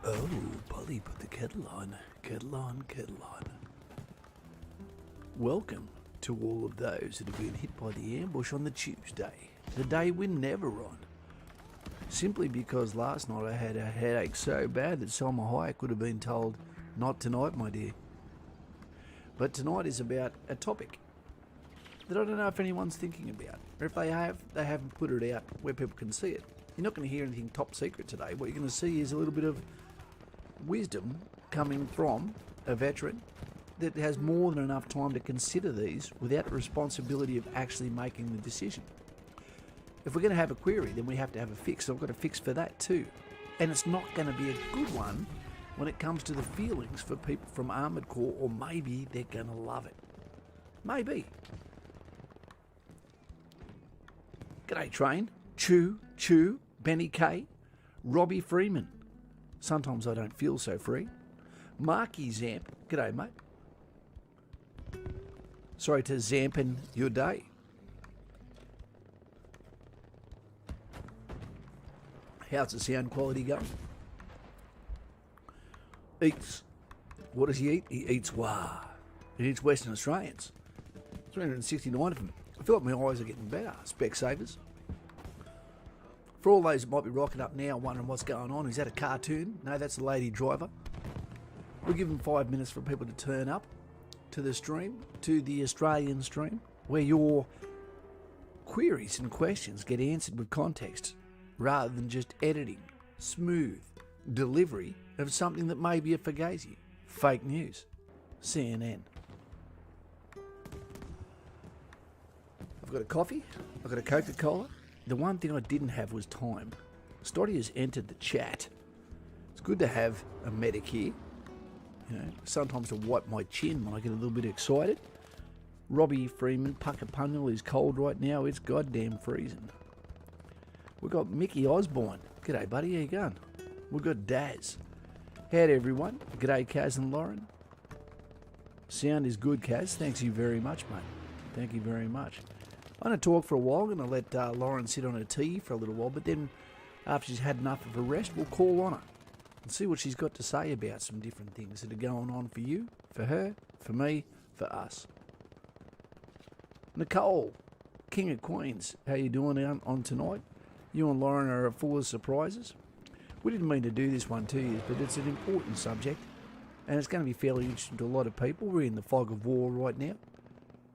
Oh, Polly, put the kettle on. Kettle on, kettle on. Welcome to all of those that have been hit by the ambush on the Tuesday, the day we're never on. Simply because last night I had a headache so bad that Selma Hayek would have been told, not tonight, my dear. But tonight is about a topic that I don't know if anyone's thinking about, or if they haven't put it out where people can see it. You're not going to hear anything top secret today. What you're going to see is a little bit of wisdom coming from a veteran that has more than enough time to consider these without the responsibility of actually making the decision. If we're going to have a query, then we have to have a fix. So I've got a fix for that too. And it's not going to be a good one when it comes to the feelings for people from Armoured Corps, or maybe they're going to love it. Maybe. G'day, Train. Chew, Benny K, Robbie Freeman. Sometimes I don't feel so free. Marky Zamp. G'day, mate. Sorry to zampen your day. How's the sound quality going? Eats. What does he eat? He eats wah. He eats Western Australians. 369 of them. I feel like my eyes are getting better. Specsavers. For all those that might be rocking up now wondering what's going on, is that a cartoon? No, that's a lady driver. We'll give them 5 minutes for people to turn up to the stream, to the Australian stream, where your queries and questions get answered with context, rather than just editing, smooth delivery of something that may be a fugazi. Fake news. CNN. I've got a coffee. I've got a Coca-Cola. The one thing I didn't have was time. Stoddy has entered the chat. It's good to have a medic here. You know, sometimes to wipe my chin when I get a little bit excited. Robbie Freeman, Puckapunyal is cold right now. It's goddamn freezing. We've got Mickey Osborne. G'day, buddy. How you going? We've got Daz. Howdy, everyone. G'day, Kaz and Lauren. Sound is good, Kaz. Thanks you very much, mate. Thank you very much. I'm going to talk for a while. I'm going to let Lauren sit on her tea for a little while, but then after she's had enough of a rest, we'll call on her and see what she's got to say about some different things that are going on for you, for her, for me, for us. Nicole, King of Queens, how you doing on tonight? You and Lauren are full of surprises. We didn't mean to do this one to you, but it's an important subject, and it's going to be fairly interesting to a lot of people. We're in the fog of war right now,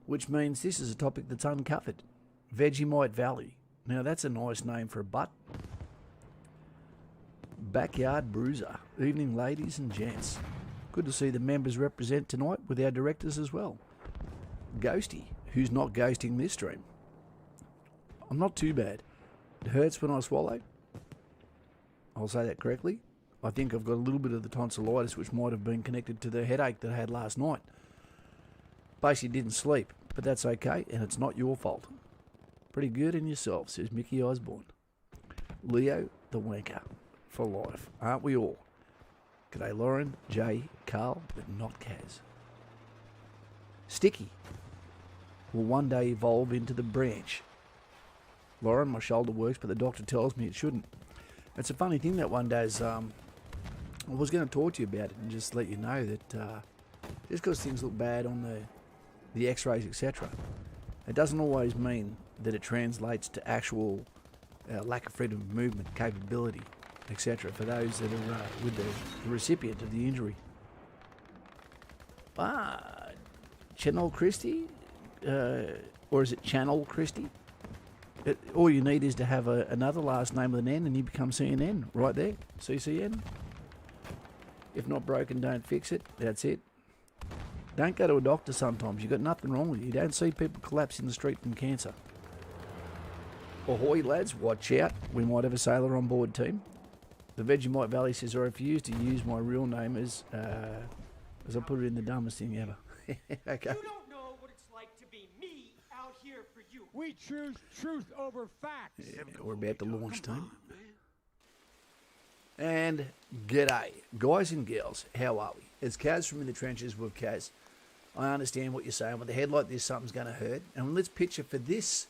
which means this is a topic that's uncovered. Vegemite Valley. Now that's a nice name for a butt. Backyard Bruiser. Evening, ladies and gents. Good to see the members represent tonight with our directors as well. Ghosty, who's not ghosting this stream. I'm not too bad. It hurts when I swallow. I'll say that correctly. I think I've got a little bit of the tonsillitis, which might have been connected to the headache that I had last night. Basically didn't sleep, but that's okay, and it's not your fault. Pretty good in yourself, says Mickey Osborne. Leo the Wanker, for life, aren't we all? G'day Lauren, Jay, Carl, but not Kaz. Sticky will one day evolve into the branch. Lauren, my shoulder works, but the doctor tells me it shouldn't. It's a funny thing that one day is, I was going to talk to you about it and just let you know that just because things look bad on the x-rays, etc., it doesn't always mean that it translates to actual lack of freedom of movement, capability, etc., for those that are with the recipient of the injury. Channel Christie? Or is it Channel Christie? All you need is to have another last name with an N and you become CNN right there. CCN. If not broken, don't fix it. That's it. Don't go to a doctor sometimes. You've got nothing wrong with you. You don't see people collapse in the street from cancer. Ahoy, lads. Watch out. We might have a sailor on board team. The Vegemite Valley says, I refuse to use my real name as I put it in the dumbest thing ever. Okay. You don't know what it's like to be me out here for you. We choose truth over facts. Yeah, we're about to launch team. And g'day, guys and girls. How are we? It's Kaz from In the Trenches with Kaz. I understand what you're saying. With a head like this, something's going to hurt. And let's picture for this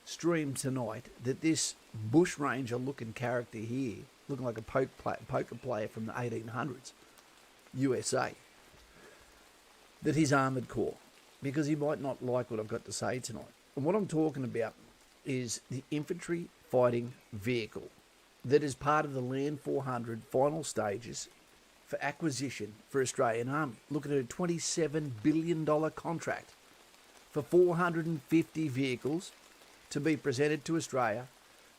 stream tonight that this bushranger looking character here, looking like a poker player from the 1800s, USA, that he's armoured core, because he might not like what I've got to say tonight. And what I'm talking about is the Infantry Fighting Vehicle that is part of the Land 400 final stages for acquisition for Australian Army. Looking at a $27 billion contract for 450 vehicles to be presented to Australia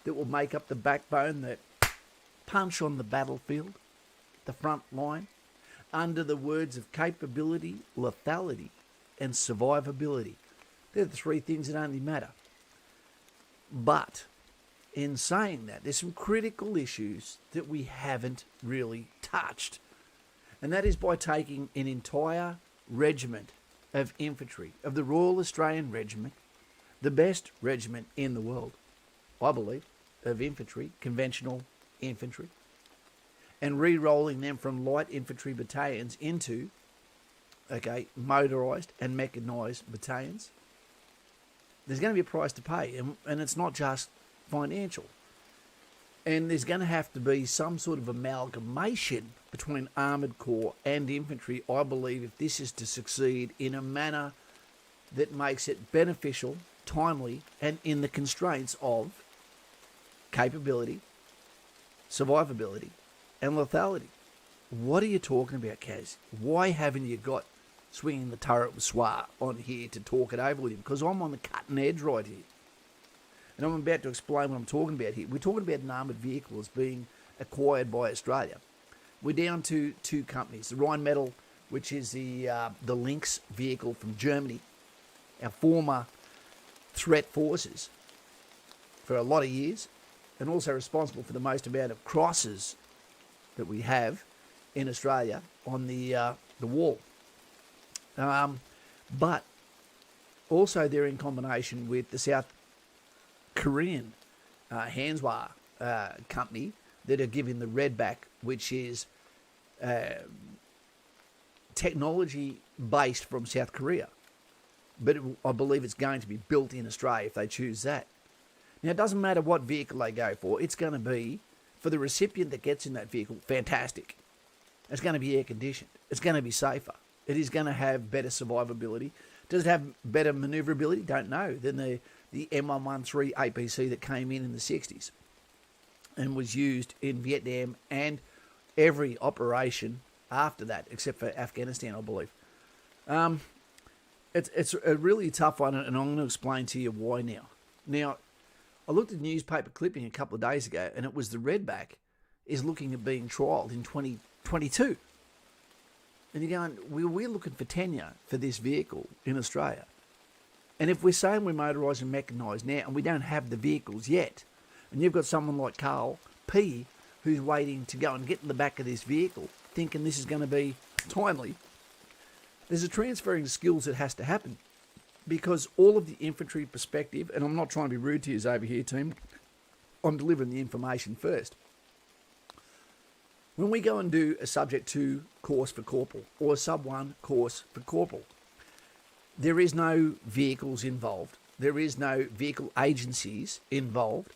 that will make up the backbone, that punch on the battlefield, the front line, under the words of capability, lethality, and survivability. They're the three things that only matter. But in saying that, there's some critical issues that we haven't really touched. And that is by taking an entire regiment of infantry, of the Royal Australian Regiment, the best regiment in the world, I believe, of infantry, conventional infantry, and re-rolling them from light infantry battalions into, motorised and mechanised battalions. There's going to be a price to pay, and it's not just financial. And there's going to have to be some sort of amalgamation between armoured corps and infantry, I believe, if this is to succeed in a manner that makes it beneficial, timely, and in the constraints of capability, survivability, and lethality. What are you talking about, Kaz? Why haven't you got swinging the turret with Swar on here to talk it over with him? Because I'm on the cutting edge right here. And I'm about to explain what I'm talking about here. We're talking about an armoured vehicle as being acquired by Australia. We're down to two companies. The Rheinmetall, which is the Lynx vehicle from Germany, our former threat forces for a lot of years, and also responsible for the most amount of crosses that we have in Australia on the wall. But also they're in combination with the South Korean Hanswha company that are giving the Redback, which is technology based from South Korea. But I believe it's going to be built in Australia if they choose that. Now, it doesn't matter what vehicle they go for. It's going to be, for the recipient that gets in that vehicle, fantastic. It's going to be air-conditioned. It's going to be safer. It is going to have better survivability. Does it have better manoeuvrability? Don't know. Than the M113 APC that came in the 60s and was used in Vietnam and every operation after that, except for Afghanistan, I believe. It's a really tough one, and I'm going to explain to you why now. Now, I looked at newspaper clipping a couple of days ago, and it was the Redback is looking at being trialled in 2022. And you're going, we're looking for tenure for this vehicle in Australia. And if we're saying we're motorised and mechanised now, and we don't have the vehicles yet, and you've got someone like Carl P, who's waiting to go and get in the back of this vehicle, thinking this is going to be timely, there's a transferring of skills that has to happen. Because all of the infantry perspective, and I'm not trying to be rude to you over here, team, I'm delivering the information first. When we go and do a subject 2 course for corporal or a sub 1 course for corporal, there is no vehicles involved. There is no vehicle agencies involved.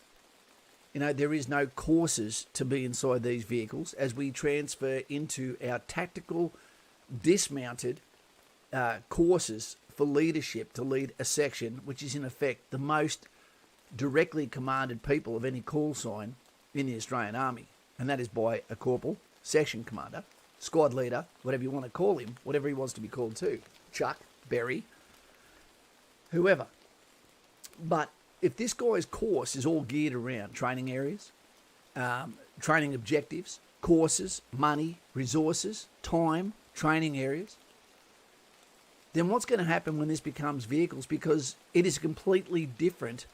There is no courses to be inside these vehicles as we transfer into our tactical dismounted courses for leadership to lead a section, which is in effect the most directly commanded people of any call sign in the Australian Army. And that is by a corporal, section commander, squad leader, whatever you want to call him, whatever he wants to be called too. Chuck, Berry, whoever. But if this guy's course is all geared around training areas, training objectives, courses, money, resources, time, training areas, then what's going to happen when this becomes vehicles? Because it is a completely different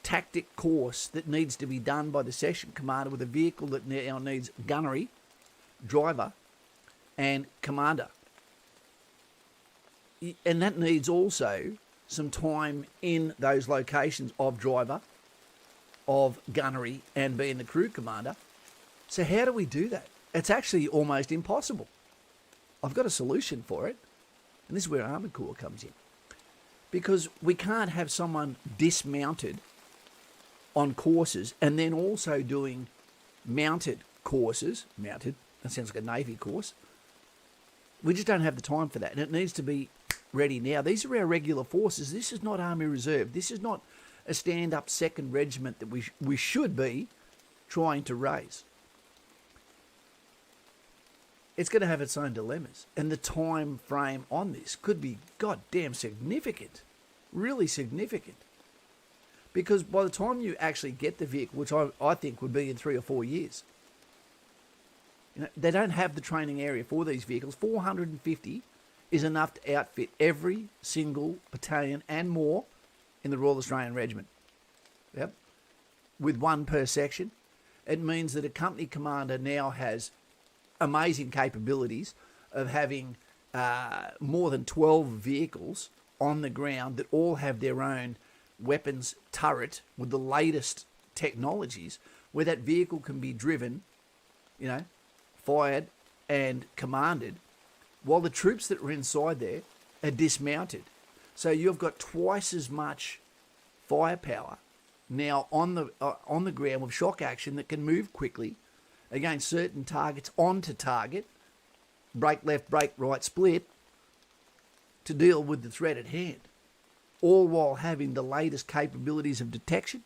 tactic course that needs to be done by the section commander with a vehicle that now needs gunnery, driver, and commander. And that needs also some time in those locations of driver, of gunnery, and being the crew commander. So how do we do that? It's actually almost impossible. I've got a solution for it. And this is where Armoured Corps comes in. Because we can't have someone dismounted on courses, and then also doing mounted courses. Mounted, that sounds like a Navy course. We just don't have the time for that, and it needs to be ready now. These are our regular forces. This is not Army Reserve. This is not a stand-up second regiment that we should be trying to raise. It's going to have its own dilemmas, and the time frame on this could be goddamn significant, really significant. Because by the time you actually get the vehicle, which I think would be in 3 or 4 years, they don't have the training area for these vehicles. 450 is enough to outfit every single battalion and more in the Royal Australian Regiment. Yep. With one per section. It means that a company commander now has amazing capabilities of having more than 12 vehicles on the ground that all have their own weapons turret with the latest technologies, where that vehicle can be driven, fired and commanded, while the troops that are inside there are dismounted. So you've got twice as much firepower now on the ground with shock action that can move quickly against certain targets onto target, break left, break right, split, to deal with the threat at hand, all while having the latest capabilities of detection,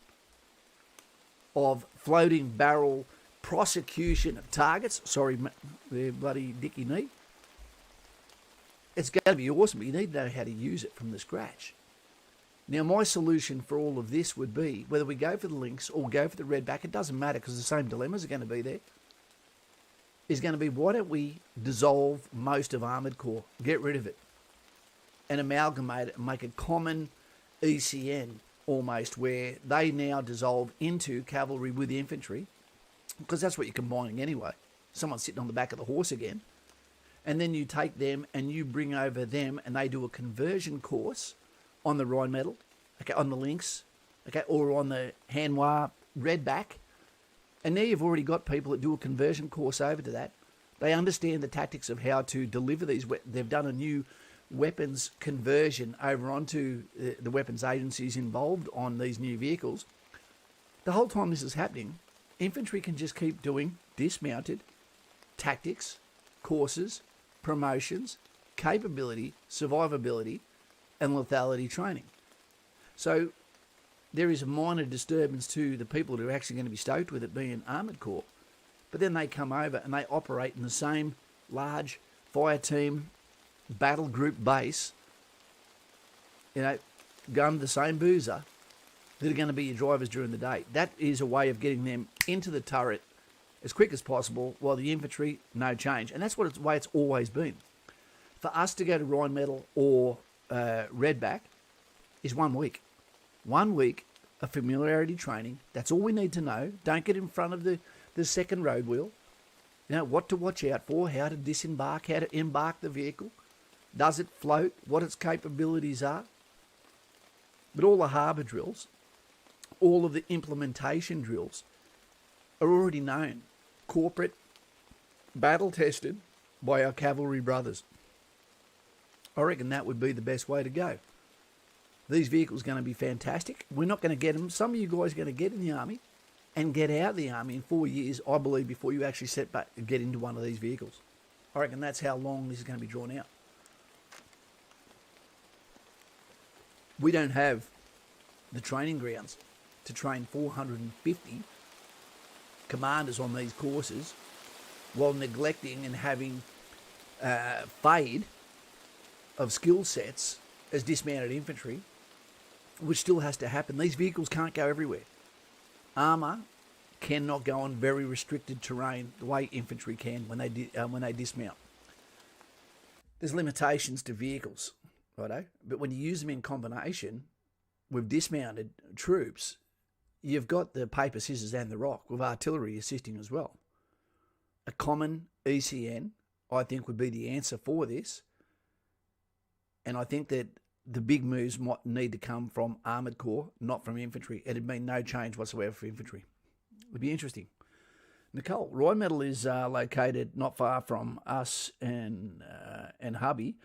of floating barrel prosecution of targets. Sorry, their bloody dicky knee. It's going to be awesome, but you need to know how to use it from the scratch. Now, my solution for all of this would be, whether we go for the Lynx or go for the Redback, it doesn't matter because the same dilemmas are going to be there, is going to be, why don't we dissolve most of Armoured Corps, get rid of it, and amalgamate it and make a common ECN almost, where they now dissolve into cavalry with infantry, because that's what you're combining anyway. Someone's sitting on the back of the horse again. And then you take them and you bring over them and they do a conversion course on the Rheinmetall, okay, on the Lynx, okay, or on the Hanwha Redback. And now you've already got people that do a conversion course over to that. They understand the tactics of how to deliver these. They've done a new weapons conversion over onto the weapons agencies involved on these new vehicles. The whole time this is happening, infantry can just keep doing dismounted tactics, courses, promotions, capability, survivability, and lethality training. So there is a minor disturbance to the people who are actually going to be stoked with it being Armoured Corps, but then they come over and they operate in the same large fire team battle group base, gun the same boozer that are going to be your drivers during the day. That is a way of getting them into the turret as quick as possible, while the infantry, no change. And that's the way it's always been. For us to go to Rheinmetall or Redback is 1 week. 1 week of familiarity training. That's all we need to know. Don't get in front of the second road wheel. What to watch out for, how to disembark, how to embark the vehicle. Does it float? What its capabilities are. But all the harbour drills, all of the implementation drills are already known. Corporate, battle-tested by our cavalry brothers. I reckon that would be the best way to go. These vehicles are going to be fantastic. We're not going to get them. Some of you guys are going to get in the Army and get out of the Army in 4 years, I believe, before you actually set back and get into one of these vehicles. I reckon that's how long this is going to be drawn out. We don't have the training grounds to train 450 commanders on these courses while neglecting and having fade of skill sets as dismounted infantry, which still has to happen. These vehicles can't go everywhere. Armour cannot go on very restricted terrain the way infantry can when they dismount. There's limitations to vehicles, righto? But when you use them in combination with dismounted troops, you've got the paper, scissors and the rock with artillery assisting as well. A common ECN, I think, would be the answer for this. And I think that the big moves might need to come from Armoured Corps, not from infantry. It'd mean no change whatsoever for infantry. It'd be interesting. Nicole, Rheinmetall is located not far from us and hubby.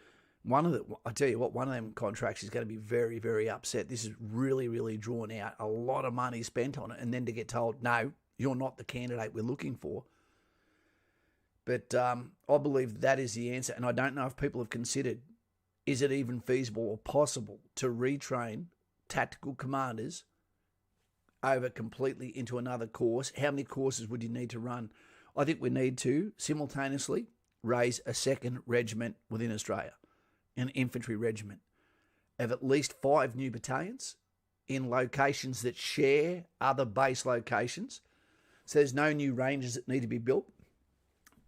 I tell you what, one of them contracts is going to be very, very upset. This is really, really drawn out. A lot of money spent on it, and then to get told, no, you're not the candidate we're looking for. But I believe that is the answer, and I don't know if people have considered, is it even feasible or possible to retrain tactical commanders over completely into another course? How many courses would you need to run? I think we need to simultaneously raise a second regiment within Australia, an infantry regiment of at least 5 new battalions in locations that share other base locations. So there's no new ranges that need to be built,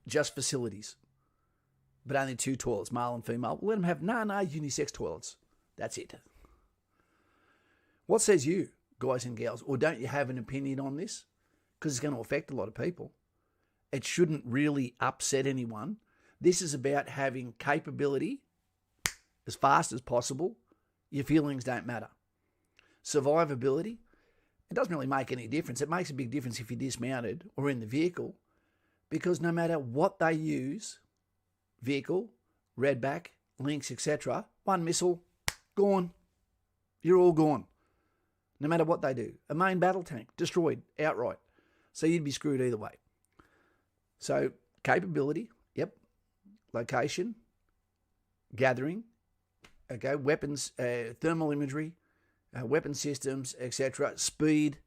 just facilities, but only 2 toilets, male and female. We'll let them have unisex toilets. That's it. What says you, guys and gals? Or don't you have an opinion on this? Because it's going to affect a lot of people. It shouldn't really upset anyone. This is about having capability as fast as possible. Your feelings don't matter. Survivability, it doesn't really make any difference. It makes a big difference if you're dismounted or in the vehicle, because no matter what they use, vehicle, Redback, Lynx, etc., one missile, gone. You're all gone. No matter what they do. A main battle tank, destroyed outright. So you'd be screwed either way. So capability, yep. Location, gathering, okay, weapons, thermal imagery, weapon systems, etc., speed,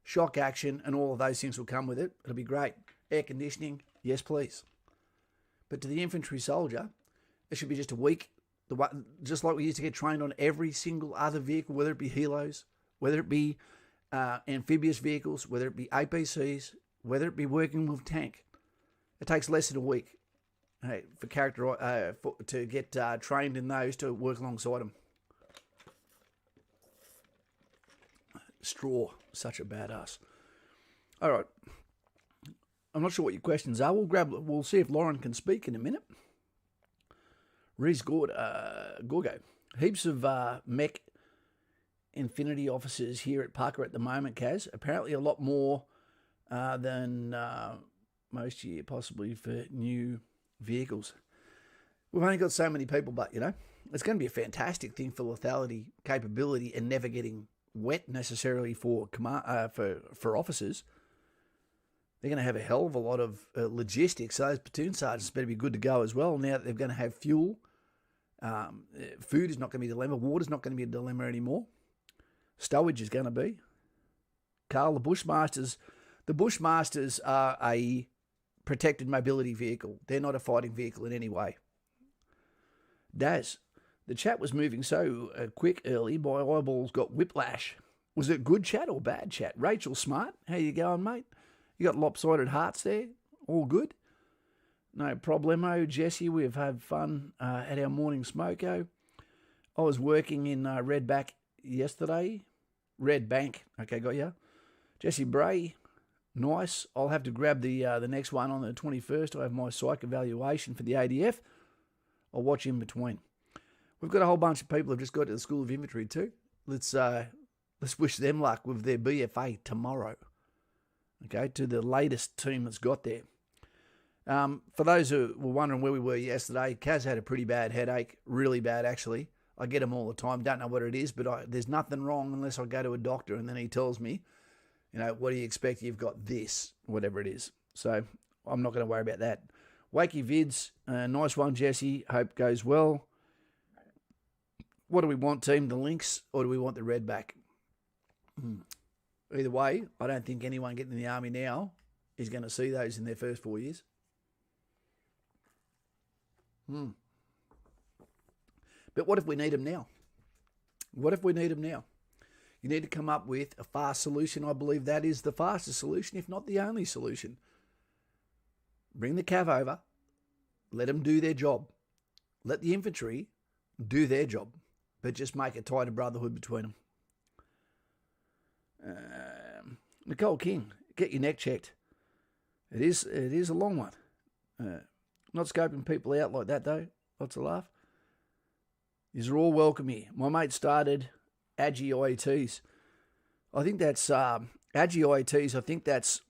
shock action, and all of those things will come with it. It'll be great. Air conditioning, yes please. But to the infantry soldier, it should be just a week, just like we used to get trained on every single other vehicle, whether it be helos, whether it be amphibious vehicles, whether it be APCs, whether it be working with tank. It takes less than a week to get trained in those to work alongside them. Straw, such a badass. All right. I'm not sure what your questions are. We'll see if Lauren can speak in a minute. Reese Gorgo. Heaps of mech Infinity officers here at Parker at the moment, Kaz. Apparently a lot more than most year, possibly for new vehicles. We've only got so many people, but, it's going to be a fantastic thing for lethality capability and never getting wet necessarily for officers. They're going to have a hell of a lot of logistics. So those platoon sergeants better be good to go as well. Now that they're going to have fuel, food is not going to be a dilemma. Water is not going to be a dilemma anymore. Stowage is going to be. Carl, the Bushmasters are a protected mobility vehicle. They're not a fighting vehicle in any way. Daz, the chat was moving so quick early, my eyeballs got whiplash. Was it good chat or bad chat? Rachel Smart, how you going, mate? You got lopsided hearts there? All good? No problemo, Jesse. We've had fun at our morning smoko. I was working in Redback yesterday. Redbank. Okay, got ya. Jesse Bray. Nice. I'll have to grab the next one on the 21st. I have my psych evaluation for the ADF. I'll watch in between. We've got a whole bunch of people who've just got to the School of Infantry too. Let's wish them luck with their BFA tomorrow. Okay, to the latest team that's got there. For those who were wondering where we were yesterday, Kaz had a pretty bad headache, really bad actually. I get them all the time, don't know what it is, but there's nothing wrong unless I go to a doctor and then he tells me, what do you expect? You've got this, whatever it is. So I'm not going to worry about that. Wakey Vids, nice one, Jesse. Hope goes well. What do we want, team? The Lynx or do we want the Redback? Either way, I don't think anyone getting in the Army now is going to see those in their first 4 years. But what if we need them now? You need to come up with a fast solution. I believe that is the fastest solution, if not the only solution. Bring the cav over. Let them do their job. Let the infantry do their job. But just make a tighter brotherhood between them. Nicole King, get your neck checked. It is a long one. Not scoping people out like that though. Lots of laugh. These are all welcome here. My mate started Agi IETs. I think that's Agi IETs. I think that's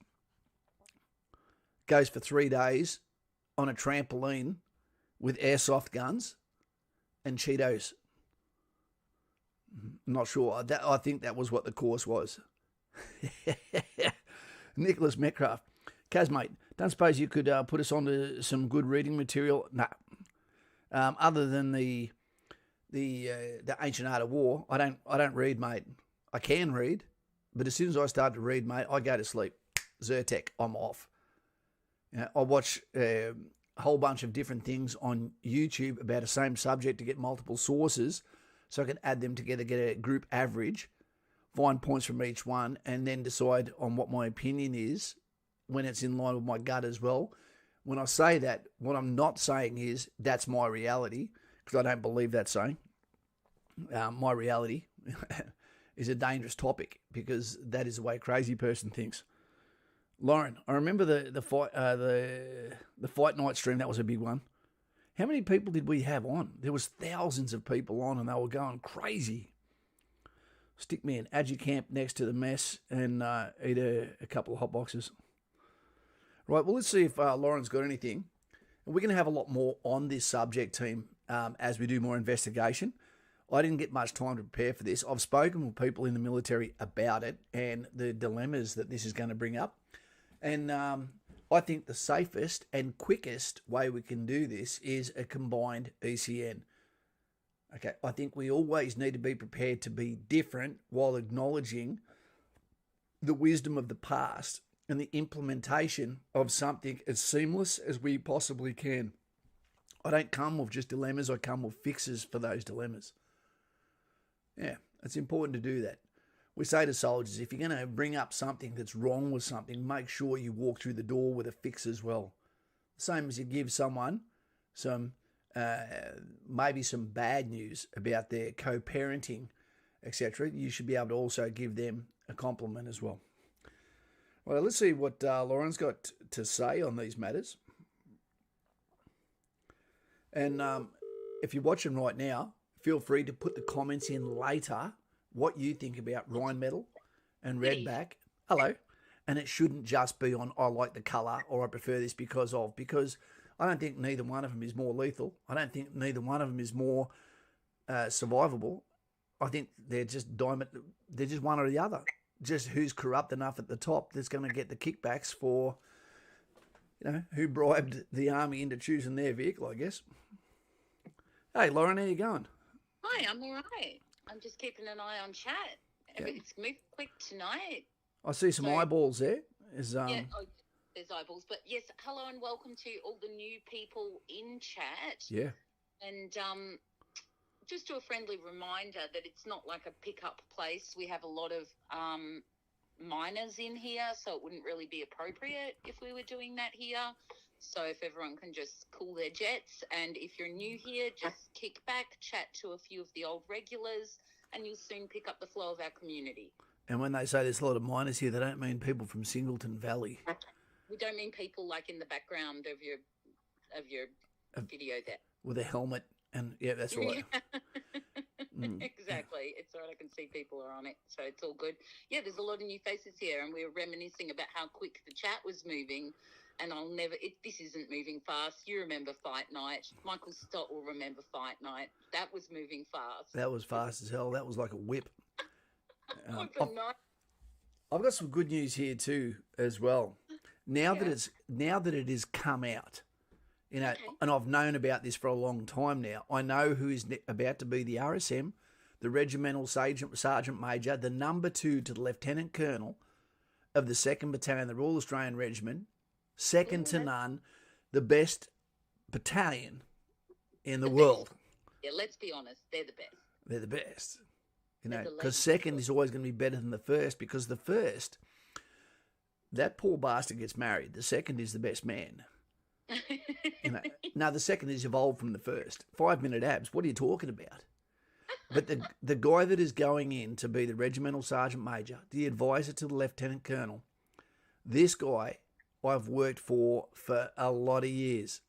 goes for 3 days on a trampoline with airsoft guns and Cheetos. Not sure. I think that was what the course was. Nicholas Metcalf. Kaz, mate, don't suppose you could put us on to some good reading material? No. Other than the Ancient Art of War, I don't read, mate. I can read, but as soon as I start to read, mate, I go to sleep. Zyrtec, I'm off. I watch a whole bunch of different things on YouTube about the same subject to get multiple sources, so I can add them together, get a group average, find points from each one, and then decide on what my opinion is when it's in line with my gut as well. When I say that, what I'm not saying is that's my reality, because I don't believe that saying. My reality is a dangerous topic, because that is the way a crazy person thinks. Lauren, I remember the fight night stream. That was a big one. How many people did we have on? There was thousands of people on, and they were going crazy. Stick me an Adjicamp next to the mess and eat a couple of hot boxes. Right, well, let's see if Lauren's got anything. And we're going to have a lot more on this subject, team, as we do more investigation. I didn't get much time to prepare for this. I've spoken with people in the military about it and the dilemmas that this is going to bring up. And I think the safest and quickest way we can do this is a combined ECN. Okay, I think we always need to be prepared to be different while acknowledging the wisdom of the past and the implementation of something as seamless as we possibly can. I don't come with just dilemmas, I come with fixes for those dilemmas. Yeah, it's important to do that. We say to soldiers, if you're going to bring up something that's wrong with something, make sure you walk through the door with a fix as well. Same as you give someone some, maybe some bad news about their co-parenting, etc. You should be able to also give them a compliment as well. Well, let's see what Lauren's got to say on these matters. And if you're watching right now, feel free to put the comments in later what you think about Rheinmetall and Redback. Hello. And it shouldn't just be on, I like the colour or I prefer this because I don't think neither one of them is more lethal. I don't think neither one of them is more survivable. I think they're just they're just one or the other. Just who's corrupt enough at the top that's going to get the kickbacks for, who bribed the army into choosing their vehicle, I guess. Hey, Lauren, how you going? Hi, I'm all right. I'm just keeping an eye on chat. Okay. It's moved quick tonight. I see some eyeballs there. Yeah, there's eyeballs. But yes, hello and welcome to all the new people in chat. Yeah. And just a friendly reminder that it's not like a pickup place. We have a lot of minors in here, so it wouldn't really be appropriate if we were doing that here. So if everyone can just cool their jets, and if you're new here, just kick back, chat to a few of the old regulars, and you'll soon pick up the flow of our community. And when they say there's a lot of miners here, they don't mean people from Singleton Valley. We don't mean people like in the background of your video there. With a helmet, and yeah, that's right. Exactly. It's all right, I can see people are on it, so it's all good. Yeah, there's a lot of new faces here, and we were reminiscing about how quick the chat was moving. And this isn't moving fast. You remember Fight Night. Michael Stott will remember Fight Night. That was moving fast. That was fast as hell. That was like a whip. I've got some good news here too, as well. Now that it has come out, and I've known about this for a long time now. I know who is about to be the RSM, the Regimental Sergeant Major, the number 2 to the Lieutenant Colonel of the 2nd Battalion, the Royal Australian Regiment. Second to none, the best battalion in the world. Yeah, let's be honest, they're the best. They're the best. Because second is always going to be better than the first, because the first, that poor bastard gets married. The second is the best man. Now the second is evolved from the first. 5-minute abs, what are you talking about? But the guy that is going in to be the Regimental Sergeant Major, the advisor to the Lieutenant Colonel, this guy I've worked for a lot of years,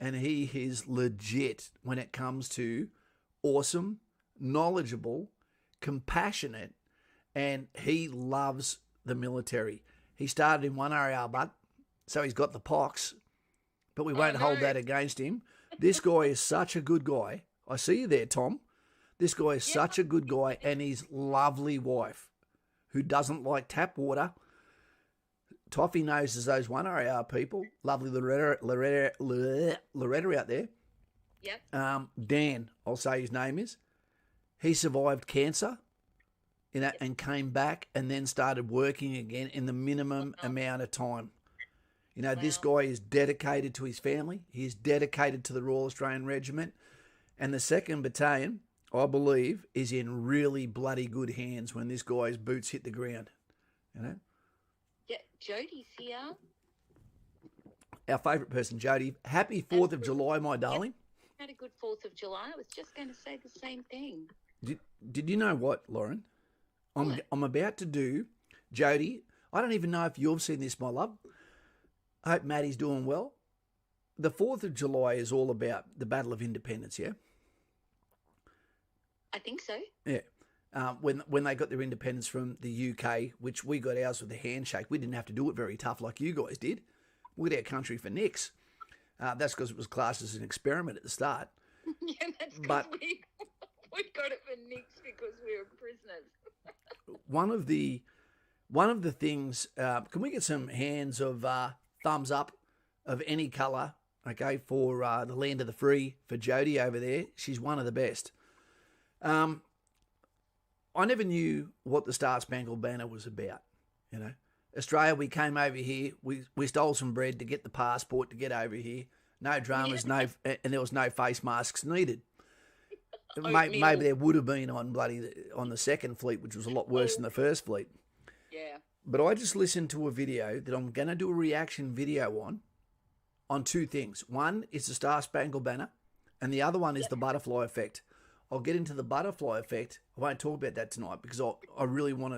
and he is legit when it comes to awesome, knowledgeable, compassionate, and he loves the military. He started in 1RR, but so he's got the pox, but we won't hold that against him. This guy is such a good guy. I see you there, Tom. This guy is such a good guy, and his lovely wife, who doesn't like tap water. Toffee knows as those 1RAR people. Lovely Loretta out there. Yep. Dan, I'll say his name is. He survived cancer, and came back and then started working again in the minimum amount of time. This guy is dedicated to his family. He is dedicated to the Royal Australian Regiment. And the 2nd Battalion, I believe, is in really bloody good hands when this guy's boots hit the ground. Yeah, Jodie's here. Our favourite person, Jodie. Happy 4th of July, my darling. Had a good 4th of July. I was just going to say the same thing. Did you know what, Lauren? I'm about to do, Jodie, I don't even know if you've seen this, my love. I hope Maddie's doing well. The 4th of July is all about the Battle of Independence, yeah? I think so. Yeah. When they got their independence from the UK, which we got ours with a handshake, we didn't have to do it very tough like you guys did. We got our country for nicks. That's because it was classed as an experiment at the start. Yeah, that's because we got it for nicks because we were prisoners. One of the things, can we get some hands of thumbs up of any colour, okay, for the land of the free, for Jodie over there? She's one of the best. I never knew what the Star Spangled Banner was about, Australia, we came over here, we stole some bread to get the passport to get over here. No dramas, and there was no face masks needed. Maybe there would have been on the 2nd Fleet, which was a lot worse than the 1st Fleet. Yeah. But I just listened to a video that I'm going to do a reaction video on 2 things. One is the Star Spangled Banner, and the other one is the butterfly effect. I'll get into the butterfly effect. I won't talk about that tonight because I really want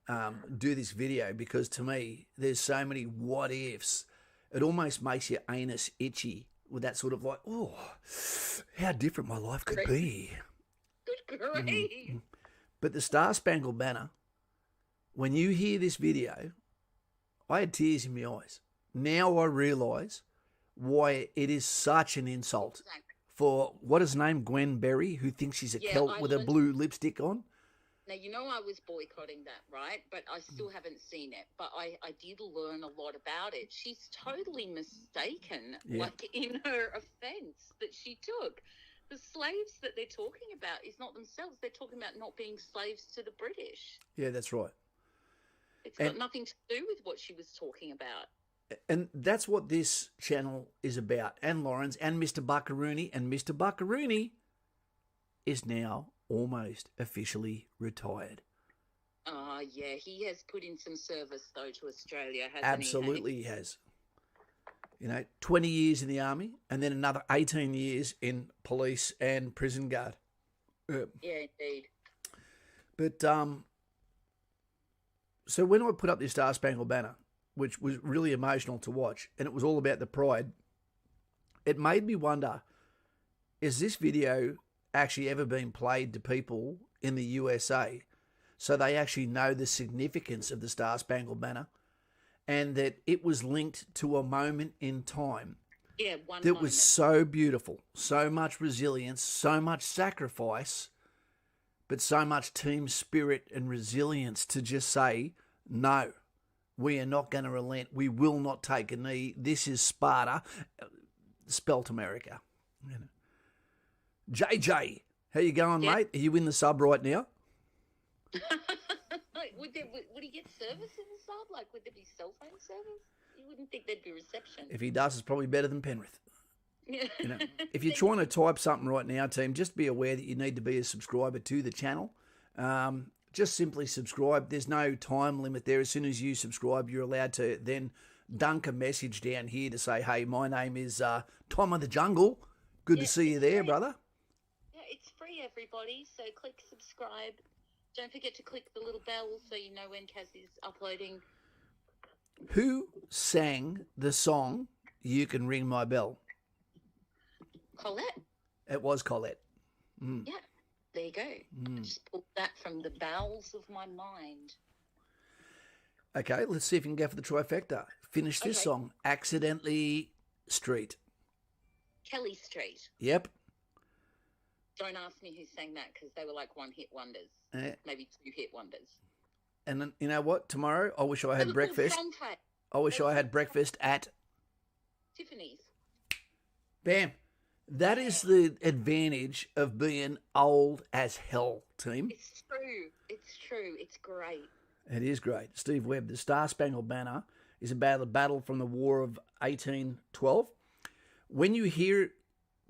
to do this video because to me, there's so many what ifs. It almost makes your anus itchy with that sort of like, oh, how different my life could be. Good grief. But the Star Spangled Banner, when you hear this video, I had tears in my eyes. Now I realise why it is such an insult for, what is her name, Gwen Berry, who thinks she's a Celt with a blue lipstick on. Now, I was boycotting that, right? But I still haven't seen it. But I did learn a lot about it. She's totally mistaken, in her offence that she took. The slaves that they're talking about is not themselves. They're talking about not being slaves to the British. Yeah, that's right. It's got nothing to do with what she was talking about. And that's what this channel is about. And Lawrence and Mr. Buckaroony. And Mr. Buckaroony is now almost officially retired. Yeah, he has put in some service, though, to Australia, hasn't Absolutely he has. 20 years in the Army and then another 18 years in police and prison guard. Yeah, indeed. But, so when I put up this Star Spangled Banner, which was really emotional to watch, and it was all about the pride, it made me wonder, is this video actually ever been played to people in the USA so they actually know the significance of the Star Spangled Banner and that it was linked to a moment in time that was so beautiful, so much resilience, so much sacrifice, but so much team spirit and resilience to just say, no, we are not going to relent. We will not take a knee. This is Sparta, spelt America. JJ, how you going, mate? Are you in the sub right now? Would he get service in the sub? Like, would there be cell phone service? You wouldn't think there'd be reception. If he does, it's probably better than Penrith. Yeah. If you're trying to type something right now, team, just be aware that you need to be a subscriber to the channel. Just simply subscribe. There's no time limit there. As soon as you subscribe, you're allowed to then dunk a message down here to say, hey, my name is Tom of the Jungle. Good to see you there, brother. Yeah, it's free, everybody. So click subscribe. Don't forget to click the little bell so you know when Kaz is uploading. Who sang the song You Can Ring My Bell? Colette. It was Colette. Yeah, there you go. I just pulled that from the bowels of my mind. Okay, let's see if you can go for the trifecta. Finish this song. Accidentally Street. Kelly Street. Yep. Don't ask me who sang that because they were like one-hit wonders, maybe two-hit wonders. And then, you know what? Tomorrow, I wish I They had were called breakfast. Fronte. I wish I had breakfast at Tiffany's. Bam. That is the advantage of being old as hell, team. It's true. It's true. It's great. It is great. Steve Webb, the Star Spangled Banner is about the battle from the War of 1812. When you hear it,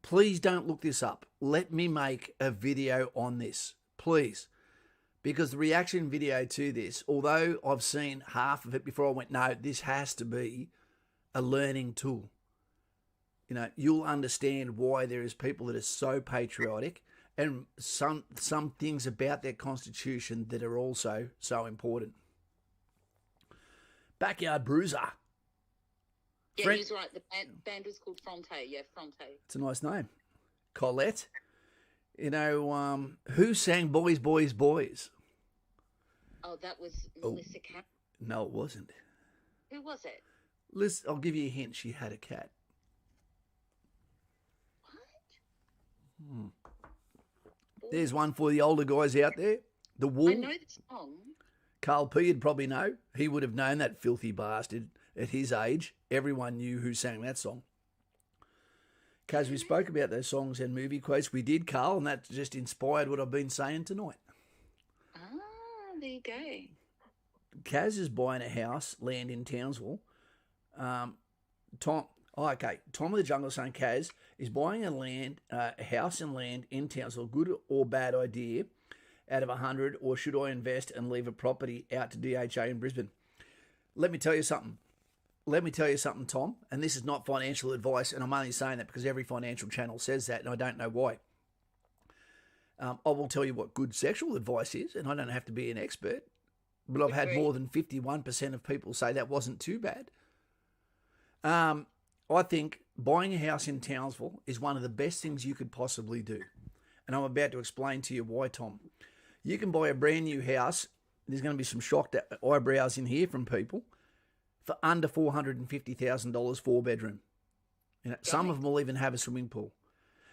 please don't look this up. Let me make a video on this, please. Because the reaction video to this, although I've seen half of it before I went, no, this has to be a learning tool. You know, you'll understand why there is people that are so patriotic and some things about their constitution that are also so important. Backyard Bruiser. Yeah, he's right. The band was called Fronte. Yeah, Fronte. It's a nice name. Colette. You know, who sang Boys, Boys, Boys? Oh, that was Melissa Cat. No, it wasn't. Who was it? Liz, I'll give you a hint. She had a cat. What? There's one for the older guys out there. The Wool. I know the song. Carl P. would probably know. He would have known that filthy bastard at his age. Everyone knew who sang that song. Because we spoke about those songs and movie quotes. We did, Carl, and that just inspired what I've been saying tonight. Ah, there you go. Kaz is buying a house, land in Townsville. Tom of the Jungle saying Kaz is buying a house and land in Townsville. Good or bad idea out of 100, or should I invest and leave a property out to DHA in Brisbane? Let me tell you something. Tom, and this is not financial advice, and I'm only saying that because every financial channel says that, and I don't know why. I will tell you what good sexual advice is, and I don't have to be an expert, but I've had more than 51% of people say that wasn't too bad. I think buying a house in Townsville is one of the best things you could possibly do, and I'm about to explain to you why, Tom. You can buy a brand new house. There's going to be some shocked eyebrows in here from people. For under $450,000, 4-bedroom. You know, some of them will even have a swimming pool.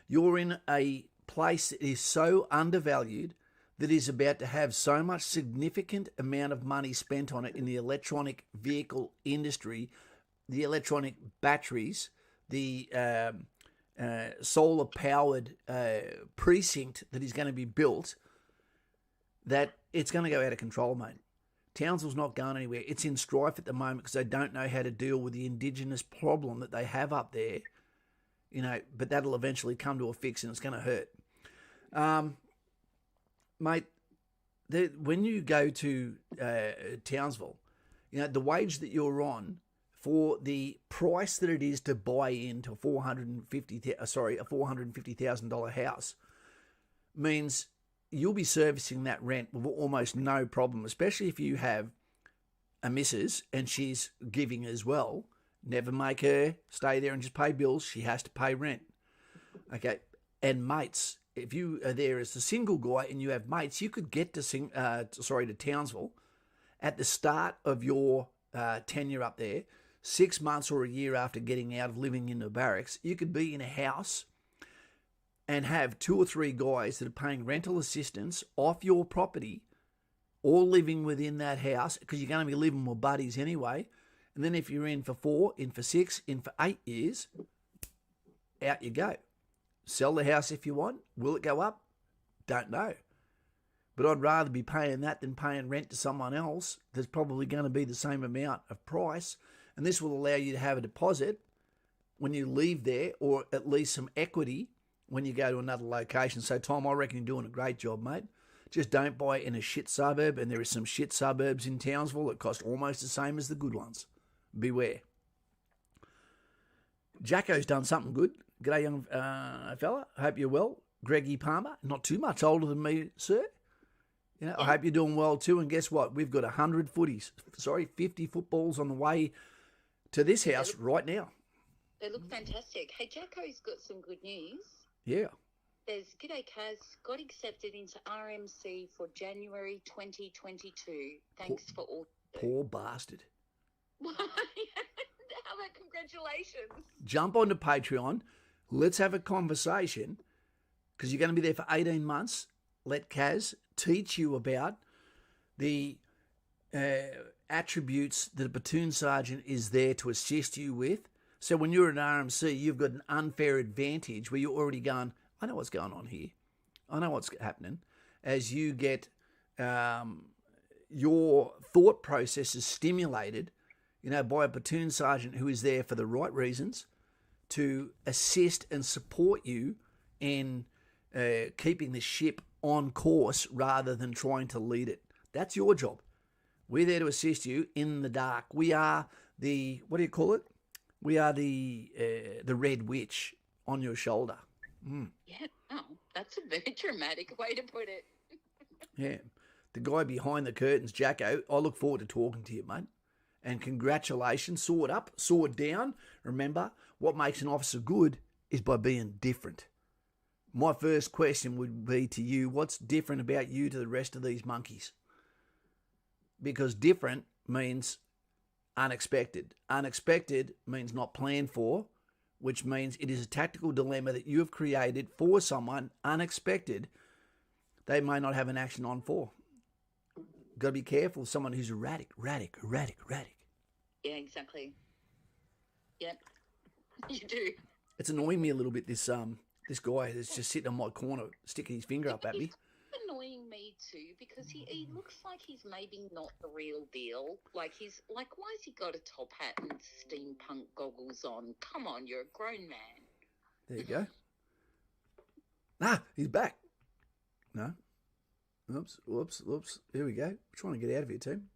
You're in a place that is so undervalued that is about to have so much significant amount of money spent on it in the electronic vehicle industry, the electronic batteries, the solar-powered precinct that is going to be built, that it's going to go out of control, mate. Townsville's not going anywhere. It's in strife at the moment because they don't know how to deal with the Indigenous problem that they have up there. You know, but that'll eventually come to a fix and it's going to hurt. Mate, when you go to Townsville, you know, the wage that you're on for the price that it is to buy into a $450,000 house means you'll be servicing that rent with almost no problem, especially if you have a missus and she's giving as well. Never make her stay there and just pay bills. She has to pay rent. Okay. And mates, if you are there as a single guy and you have mates, you could get to Townsville at the start of your tenure up there, 6 months or a year after getting out of living in the barracks. You could be in a house and have 2 or 3 guys that are paying rental assistance off your property, all living within that house, because you're going to be living with buddies anyway. And then if you're in for 4, in for 6, in for 8 years, out you go. Sell the house if you want. Will it go up? Don't know. But I'd rather be paying that than paying rent to someone else that's probably going to be the same amount of price. And this will allow you to have a deposit when you leave there, or at least some equity when you go to another location. So, Tom, I reckon you're doing a great job, mate. Just don't buy in a shit suburb, and there are some shit suburbs in Townsville that cost almost the same as the good ones. Beware. Jacko's done something good. G'day, young fella. Hope you're well. Greggy Palmer, not too much older than me, sir. You know, I hope you're doing well too. And guess what? We've got 50 footballs on the way to this house right now. They look fantastic. Hey, Jacko's got some good news. Yeah. There's G'day Kaz, got accepted into RMC for January 2022. Thanks for all. Poor bastard. How about congratulations? Jump onto Patreon. Let's have a conversation. because you're going to be there for 18 months. Let Kaz teach you about the attributes that a platoon sergeant is there to assist you with. So when you're an RMC, you've got an unfair advantage where you're already going, I know what's going on here. I know what's happening. As you get your thought processes stimulated, by a platoon sergeant who is there for the right reasons to assist and support you in keeping the ship on course rather than trying to lead it. That's your job. We're there to assist you in the dark. We are the, what do you call it? We are the Red Witch on your shoulder. Yeah, oh, that's a very dramatic way to put it. Yeah. The guy behind the curtains, Jacko, I look forward to talking to you, mate. And congratulations, sword up, sword down. Remember, what makes an officer good is by being different. My first question would be to you, what's different about you to the rest of these monkeys? Because different means unexpected. Unexpected means not planned for, which means it is a tactical dilemma that you have created for someone unexpected they may not have an action on for. Got to be careful of someone who's erratic. Yeah, exactly. Yep, you do. It's annoying me a little bit, this guy that's just sitting on my corner sticking his finger up at me. It's annoying me too because he looks like he's maybe not the real deal. Like he's like, why has he got a top hat and steampunk goggles on? Come on, you're a grown man. There you go. Ah, he's back. No. Oops. Here we go. We're trying to get out of here, team.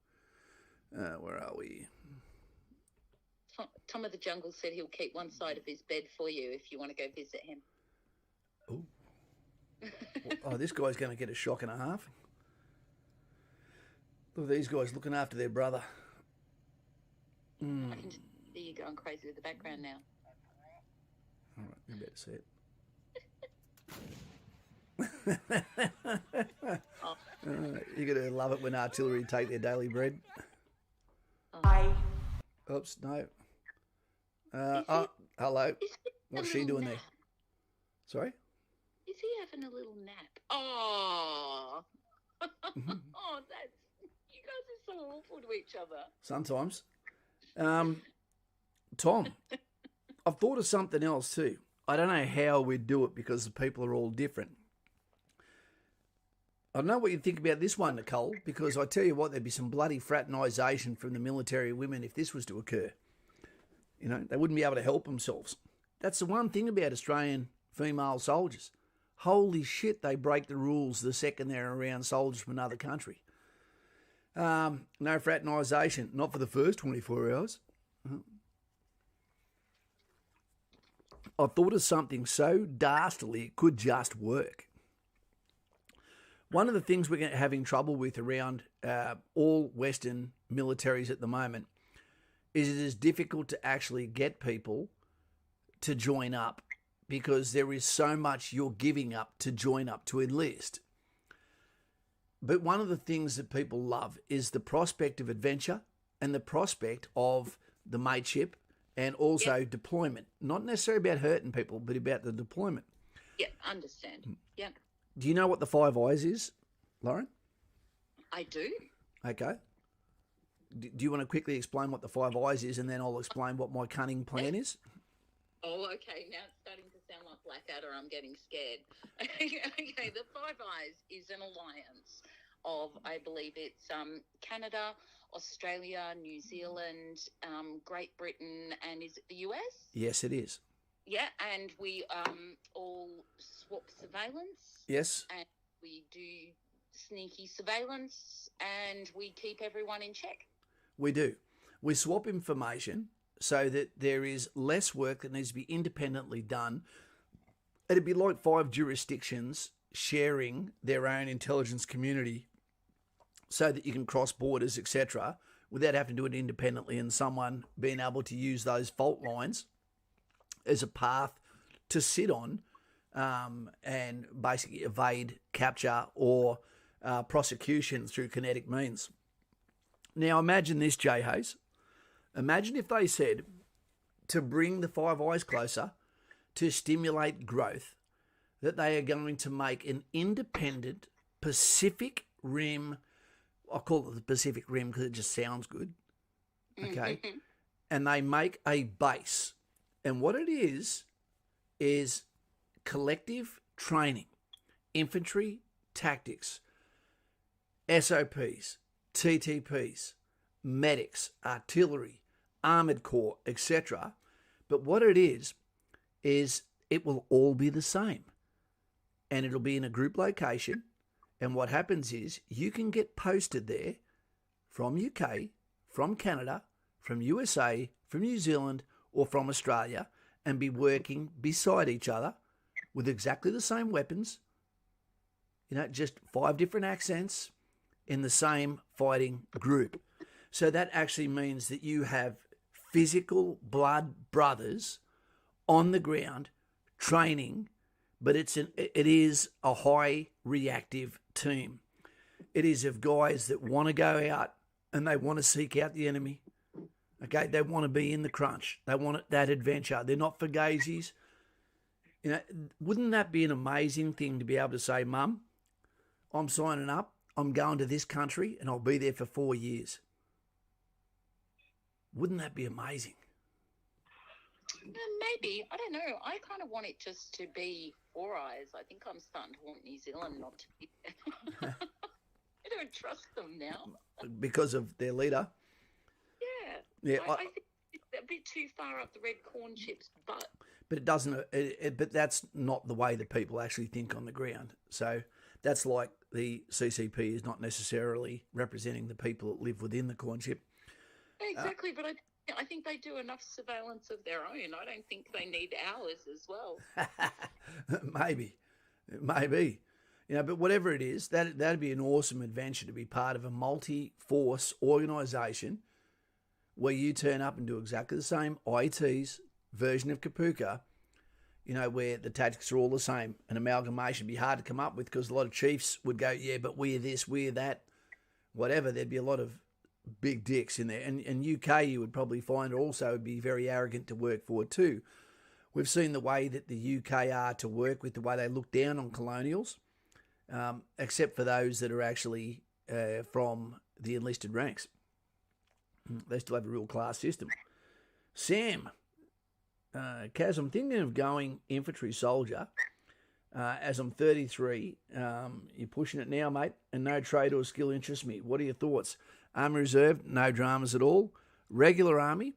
Where are we? Tom of the Jungle said he'll keep one side of his bed for you if you want to go visit him. Oh. Oh, this guy's going to get a shock and a half. Look at these guys looking after their brother. I can just see you going crazy with the background now. All right, you better see it. You're going to love it when artillery take their daily bread. Oops, no. Hello. What's she doing there? Sorry? Is he having a little nap? Oh. Oh, that's... You guys are so awful to each other. Sometimes. Tom, I've thought of something else too. I don't know how we'd do it because the people are all different. I don't know what you think about this one, Nicole, because I tell you what, there'd be some bloody fraternisation from the military women if this was to occur. They wouldn't be able to help themselves. That's the one thing about Australian female soldiers. Holy shit, they break the rules the second they're around soldiers from another country. No fraternisation, not for the first 24 hours. I thought of something so dastardly it could just work. One of the things we're having trouble with around all Western militaries at the moment is it is difficult to actually get people to join up because there is so much you're giving up to join up, to enlist. But one of the things that people love is the prospect of adventure and the prospect of the mateship and also deployment. Not necessarily about hurting people, but about the deployment. Yeah, understand. Yeah. Do you know what the Five Eyes is, Lauren? I do. Okay. Do you want to quickly explain what the Five Eyes is and then I'll explain what my cunning plan is? Oh, okay. Now it's starting to sound like Blackadder. I'm getting scared. Okay, the Five Eyes is an alliance of, I believe it's Canada, Australia, New Zealand, Great Britain, and is it the US? Yes, it is. Yeah, and we all swap surveillance. Yes. And we do sneaky surveillance, and we keep everyone in check. We do. We swap information so that there is less work that needs to be independently done. It'd be like 5 jurisdictions sharing their own intelligence community so that you can cross borders, etc., without having to do it independently and someone being able to use those fault lines as a path to sit on and basically evade capture or prosecution through kinetic means. Now imagine this, Jay Hayes. Imagine if they said to bring the Five Eyes closer, to stimulate growth, that they are going to make an independent Pacific Rim. I call it the Pacific Rim because it just sounds good. Okay. And they make a base. And what it is collective training, infantry tactics, SOPs, TTPs, medics, artillery, armoured corps, etc. But what it is it will all be the same. And it'll be in a group location. And what happens is you can get posted there from UK, from Canada, from USA, from New Zealand, or from Australia and be working beside each other with exactly the same weapons, just 5 different accents in the same fighting group. So that actually means that you have physical blood brothers on the ground training, but it is a high reactive team. It is of guys that want to go out and they want to seek out the enemy. Okay, they want to be in the crunch. They want that adventure. They're not fugazis. Wouldn't that be an amazing thing to be able to say, Mum, I'm signing up. I'm going to this country and I'll be there for 4 years. Wouldn't that be amazing? Maybe. I don't know. I kind of want it just to be Four Eyes. I think I'm starting to want New Zealand not to be there. I don't trust them now. Because of their leader? Yeah. I think it's a bit too far up the red corn chips, but it doesn't. But that's not the way that people actually think on the ground. So that's like the CCP is not necessarily representing the people that live within the corn chip. Exactly, but I think they do enough surveillance of their own. I don't think they need ours as well. Maybe. But whatever it is, that'd be an awesome adventure to be part of a multi-force organisation where you turn up and do exactly the same IT's version of Kapuka, where the tactics are all the same. An amalgamation would be hard to come up with because a lot of chiefs would go, yeah, but we're this, we're that, whatever. There'd be a lot of big dicks in there. And UK, you would probably find also would be very arrogant to work for too. We've seen the way that the UK are to work with, the way they look down on colonials, except for those that are actually from the enlisted ranks. They still have a real class system. Sam, Kaz, I'm thinking of going infantry soldier. As I'm 33, you're pushing it now, mate, and no trade or skill interests me. What are your thoughts? Army Reserve, no dramas at all. Regular Army,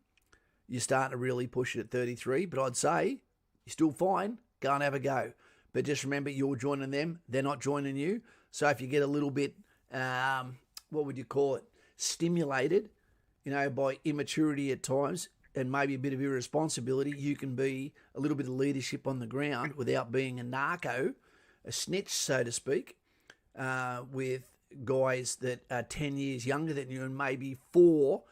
you're starting to really push it at 33, but I'd say you're still fine. Go and have a go. But just remember, you're joining them. They're not joining you. So if you get a little bit, what would you call it, stimulated, by immaturity at times and maybe a bit of irresponsibility, you can be a little bit of leadership on the ground without being a narco, a snitch, so to speak, with guys that are 10 years younger than you and maybe 4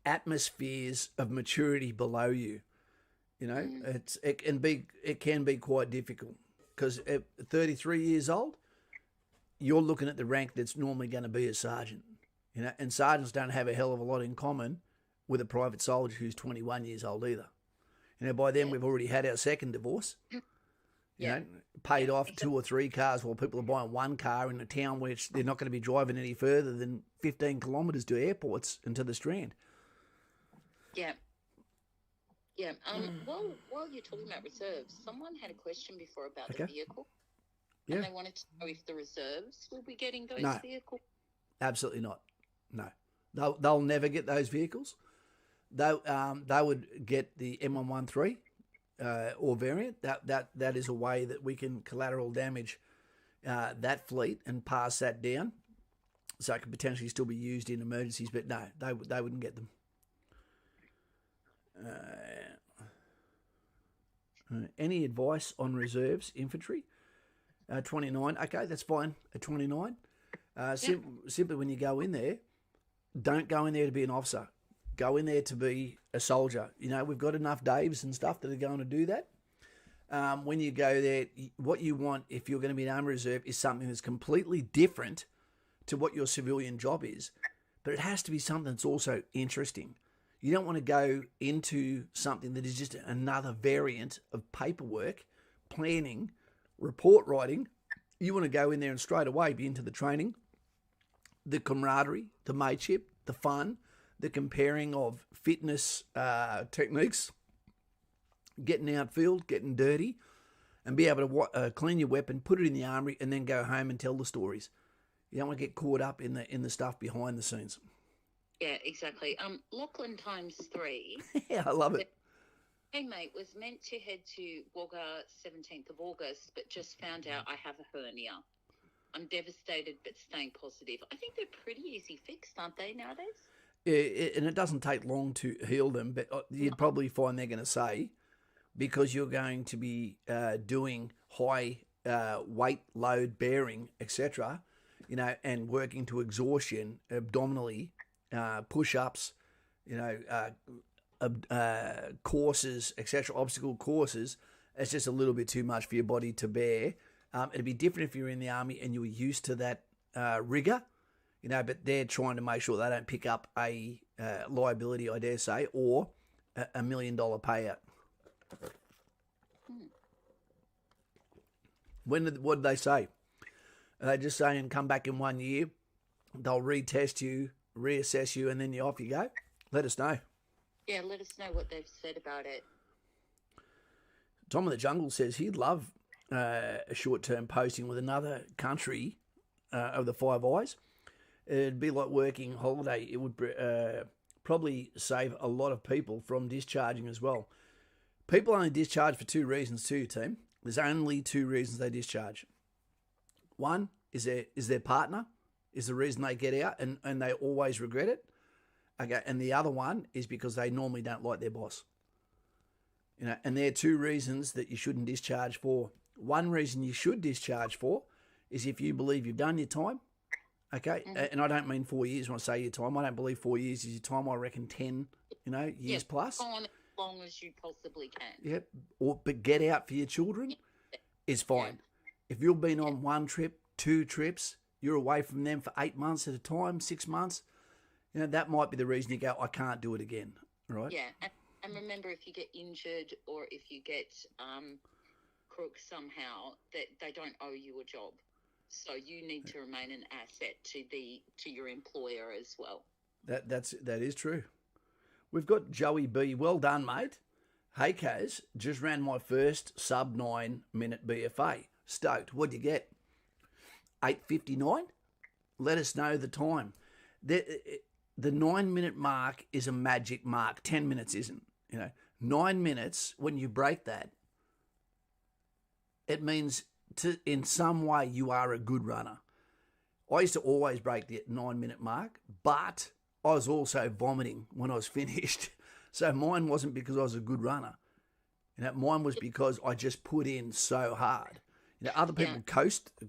atmospheres of maturity below you. It can be quite difficult because at 33 years old, you're looking at the rank that's normally going to be a sergeant. And sergeants don't have a hell of a lot in common with a private soldier who's 21 years old either. By then we've already had our second divorce. Paid off 2 or 3 cars while people are buying 1 car in a town which they're not going to be driving any further than 15 kilometres to airports and to the Strand. Yeah. Yeah. While you're talking about reserves, someone had a question before about the vehicle. Yeah. And they wanted to know if the reserves will be getting those vehicles. Absolutely not. No. They'll never get those vehicles. They would get the M113 or variant. That is a way that we can collateral damage that fleet and pass that down, so it could potentially still be used in emergencies. But no, they wouldn't get them. Any advice on reserves infantry? 29. Okay, that's fine. At 29. Simply when you go in there, don't go in there to be an officer. Go in there to be a soldier. We've got enough Daves and stuff that are going to do that. When you go there, what you want, if you're going to be an Army Reserve, is something that's completely different to what your civilian job is. But it has to be something that's also interesting. You don't want to go into something that is just another variant of paperwork, planning, report writing. You want to go in there and straight away be into the training, the camaraderie, the mateship, the fun, the comparing of fitness techniques, getting outfield, getting dirty, and be able to clean your weapon, put it in the armoury, and then go home and tell the stories. You don't want to get caught up in the stuff behind the scenes. Yeah, exactly. Lachlan ×3. Yeah, I love it. Hey, mate, was meant to head to Wagga 17th of August, but just found out I have a hernia. I'm devastated, but staying positive. I think they're pretty easy fixed, aren't they, nowadays? Yeah, and it doesn't take long to heal them, but you'd probably find they're going to say, because you're going to be doing high weight load bearing, etc., and working to exhaustion abdominally, push-ups, courses, etc., obstacle courses. It's just a little bit too much for your body to bear. It'd be different if you're in the army and you were used to that rigour, but they're trying to make sure they don't pick up a liability, I dare say, or a $1 million payout. What did they say? Are they just saying come back in 1 year, they'll retest you, reassess you, and then off you go? Let us know. Yeah, let us know what they've said about it. Tom of the Jungle says he'd love a short-term posting with another country of the Five Eyes. It'd be like working holiday. It would probably save a lot of people from discharging as well. People only discharge for two reasons too, team. There's only two reasons they discharge. One is their partner is the reason they get out and they always regret it. Okay, and the other one is because they normally don't like their boss. And there are two reasons that you shouldn't discharge for. One reason you should discharge for is if you believe you've done your time. Okay, and I don't mean 4 years when I say your time. I don't believe 4 years is your time. I reckon 10, years plus. On as long as you possibly can. Yep. But get out for your children is fine. If you've been on one trip, 2 trips, you're away from them for 8 months at a time, 6 months, that might be the reason you go, I can't do it again, right? Yeah, and remember, if you get injured or if you get crook somehow, that they don't owe you a job. So you need to remain an asset to your employer as well. That is true. We've got Joey B. Well done, mate. Hey, Kaz, just ran my first sub 9 minute BFA. Stoked. What'd you get? 8:59? Let us know the time. The 9 minute mark is a magic mark. 10 minutes isn't. 9 minutes, when you break that, it means in some way you are a good runner. I used to always break the 9 minute mark, but I was also vomiting when I was finished. So mine wasn't because I was a good runner. Mine was because I just put in so hard. Other people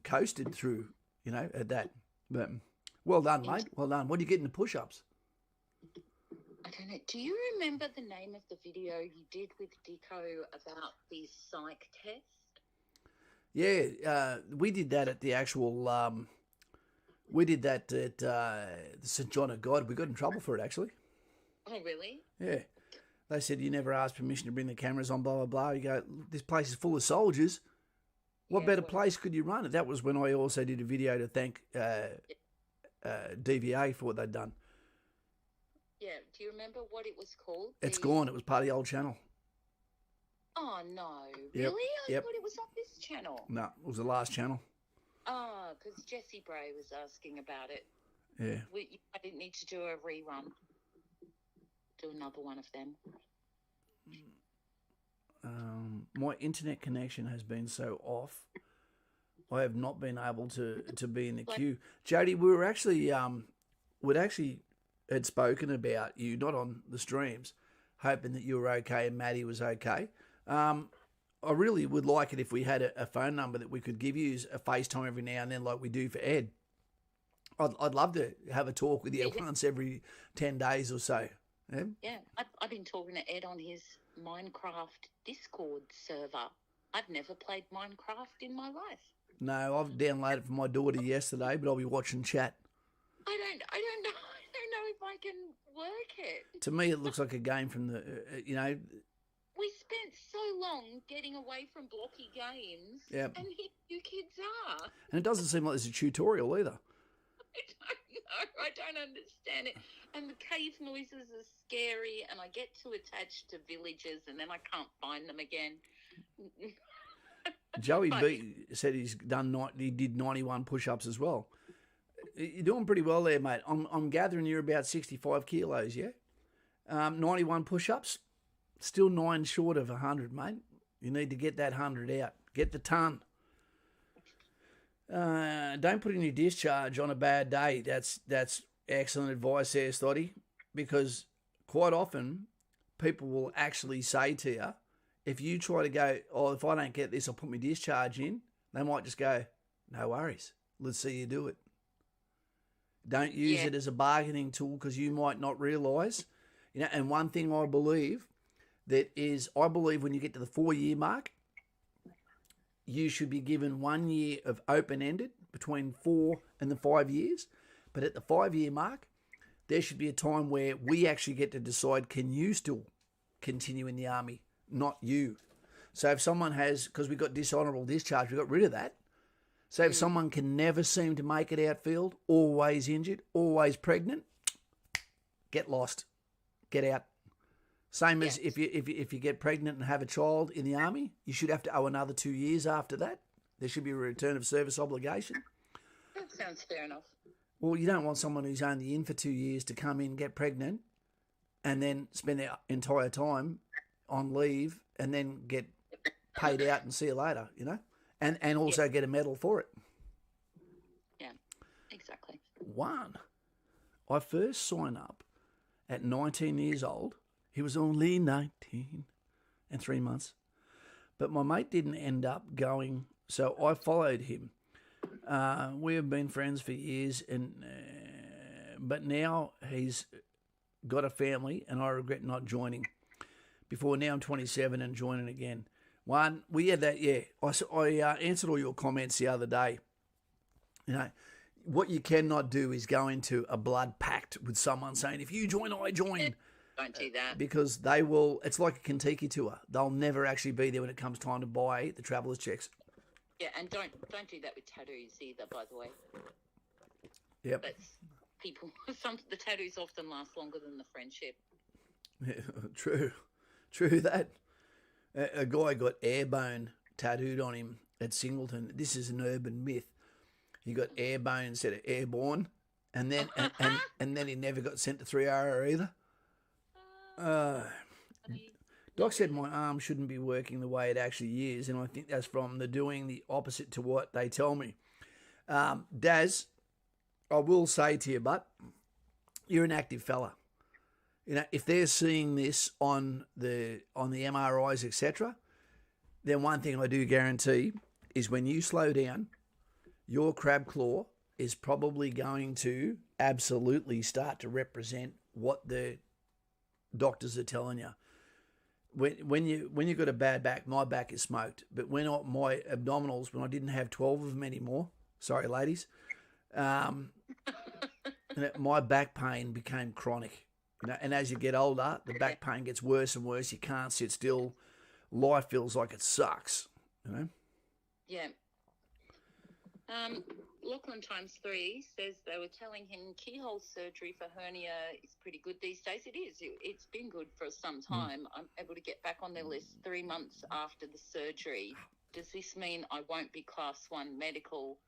coasted through, at that. But well done, mate. Well done. What do you get in the push-ups? I don't know. Do you remember the name of the video you did with Dico about the psych test? Yeah, we did that at the actual. We did that at the St. John of God. We got in trouble for it, actually. Oh, really? Yeah. They said you never asked permission to bring the cameras on, blah, blah, blah. You go, this place is full of soldiers. What better place could you run it? That was when I also did a video to thank DVA for what they'd done. Yeah. Do you remember what it was called? It's gone. It was part of the old channel. Oh, no. Yep. Really? I thought it was on this channel. No, it was the last channel. Oh, because Jessie Bray was asking about it. Yeah. I didn't need to do a rerun. Do another one of them. My internet connection has been so off. I have not been able to be in the queue. Jody, we were actually had spoken about you, not on the streams, hoping that you were okay and Maddie was okay. I really would like it if we had a phone number that we could give you a FaceTime every now and then like we do for Ed. I'd love to have a talk with you once every 10 days or so. Yeah, I've been talking to Ed on his Minecraft Discord server. I've never played Minecraft in my life. No, I've downloaded it for my daughter yesterday, but I'll be watching chat. I don't know if I can work it. To me, it looks like a game from the, We spent so long getting away from blocky games, Yep. and here you kids are. And it doesn't seem like there's a tutorial either. I don't know. I don't understand it. And the cave noises are scary, and I get too attached to villages, and then I can't find them again. Joey B said he did 91 push-ups as well. You're doing pretty well there, mate. I'm gathering you're about 65 kilos, yeah? 91 push-ups, still 9 short of 100, mate. You need to get that 100 out. Get the ton. Don't put in your discharge on a bad day. That's excellent advice there, Stoddy, because quite often people will actually say to you, if you try to go, oh, if I don't get this, I'll put my discharge in, they might just go, no worries, let's see you do it. Don't use it as a bargaining tool because you might not realise. And one thing I believe when you get to the 4-year mark, you should be given 1 year of open-ended between 4 and the 5 years. But at the 5-year mark, there should be a time where we actually get to decide, can you still continue in the Army? Not you. So if someone has, because we got dishonourable discharge, we got rid of that. So if someone can never seem to make it outfield, always injured, always pregnant, get lost, get out. Same as if you get pregnant and have a child in the Army, you should have to owe another 2 years after that. There should be a return of service obligation. That sounds fair enough. Well, you don't want someone who's only in for 2 years to come in, get pregnant, and then spend their entire time on leave and then get paid out and see you later, and also get a medal for it. Yeah, exactly. I first signed up at 19 years old. He was only 19 and 3 months. But my mate didn't end up going, so I followed him. We have been friends for years, but now he's got a family, and I regret not joining. Before now I'm 27 and joining again. We had that, I answered all your comments the other day. What you cannot do is go into a blood pact with someone saying, if you join, I join. Don't do that. Because they will, it's like a Kentucky tour. They'll never actually be there when it comes time to buy the traveller's checks. Yeah, and don't do that with tattoos either, by the way. Yep. That's people, the tattoos often last longer than the friendship. Yeah, true that. A guy got airbone tattooed on him at Singleton. This is an urban myth. He got airbone instead of airborne, and then and then he never got sent to 3R either. Doc said my arm shouldn't be working the way it actually is, and I think that's from the doing the opposite to what they tell me. Daz, I will say to you, but you're an active fella. If they're seeing this on the MRIs, etc., then one thing I do guarantee is when you slow down, your crab claw is probably going to absolutely start to represent what the doctors are telling you. When you got a bad back, my back is smoked. But when my abdominals, when I didn't have 12 of them anymore, sorry ladies, my back pain became chronic. And as you get older, the back pain gets worse and worse. You can't sit still. Life feels like it sucks. Yeah. Lachlan ×3 says they were telling him keyhole surgery for hernia is pretty good these days. It is. It's been good for some time. I'm able to get back on their list 3 months after the surgery. Does this mean I won't be class 1 medical,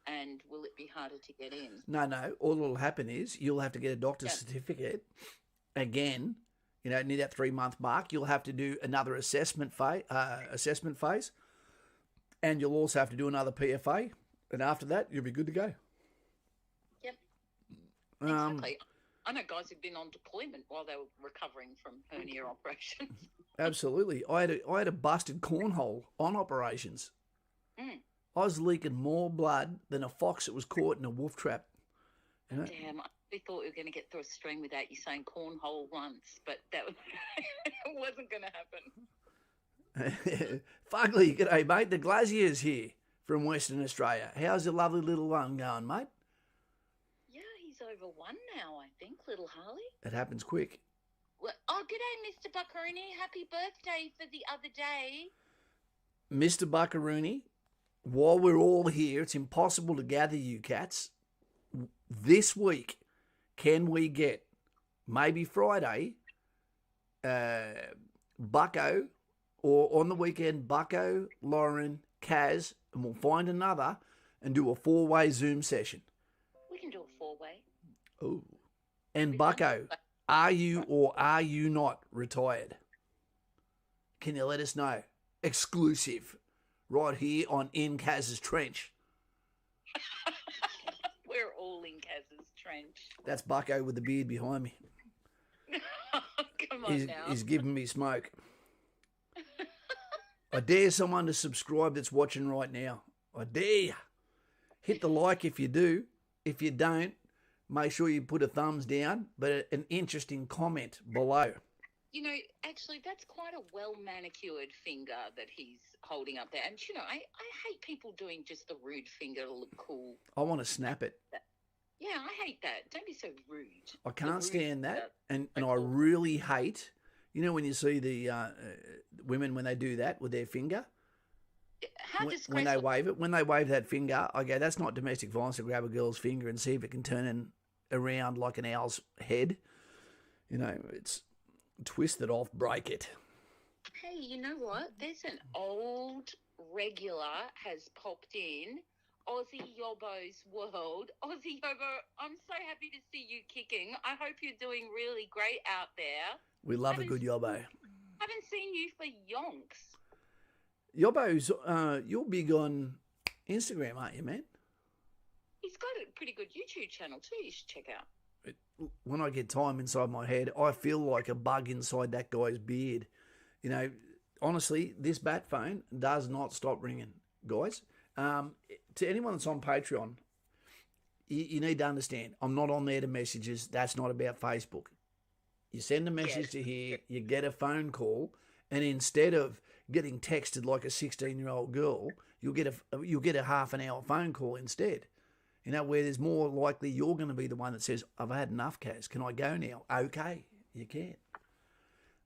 and will it be harder to get in? No. All that will happen is you'll have to get a doctor's certificate again. Near that 3 month mark, you'll have to do another assessment phase, and you'll also have to do another PFA. And after that, you'll be good to go. Yep. Exactly. I know guys who've been on deployment while they were recovering from hernia operations. Absolutely. I had a busted cornhole on operations. I was leaking more blood than a fox that was caught in a wolf trap. Damn, I thought we were going to get through a stream without you saying cornhole once, but that wasn't going to happen. Fugly, g'day, mate. The Glazier's here from Western Australia. How's your lovely little one going, mate? Yeah, he's over 1 now, I think. little Harley. It happens quick. Well, oh, g'day, Mr. Buckaroo. Happy birthday for the other day. Mr. Buckaroony, while we're all here, it's impossible to gather you cats. This week, can we get, maybe Friday, Bucko, or on the weekend, Bucko, Lauren, Kaz, and we'll find another and do a 4-way Zoom session. We can do a 4-way. Oh. And Bucko, are you or are you not retired? Can you let us know? Exclusive, right here on In Kaz's Trench. We're all in Kaz's Trench. That's Bucko with the beard behind me. Come on now. He's giving me smoke. I dare someone to subscribe that's watching right now. I dare you. Hit the like if you do. If you don't, make sure you put a thumbs down, but an interesting comment below. You know, actually, that's quite a well-manicured finger that he's holding up there. And, you know, I hate people doing just the rude finger to look cool. I want to snap it. Yeah, I hate that. Don't be so rude. I can't stand that. And I really hate, you know, when you see the women when they do that with their finger. How disgraceful. When they wave it, when they wave that finger, I go, that's not domestic violence to grab a girl's finger and see if it can turn around like an owl's head. You know, it's twist it off, break it. Hey, you know what? There's an old regular has popped in. Aussie Yobbo's World. Aussie Yobbo, I'm so happy to see you kicking. I hope you're doing really great out there. We love a good Yobbo. Haven't seen you for yonks. Yobbo's, you're big on Instagram, aren't you, man? He's got a pretty good YouTube channel too. You should check out. When I get time inside my head, I feel like a bug inside that guy's beard. You know, honestly, this bat phone does not stop ringing, guys. To anyone that's on Patreon, you need to understand, I'm not on there to messages. That's not about Facebook. You send a message to here, you get a phone call, and instead of getting texted like a 16-year-old girl, you'll get a half an hour phone call instead. You know, where there's more likely you're going to be the one that says, I've had enough, Kaz. Can I go now? Okay, you can.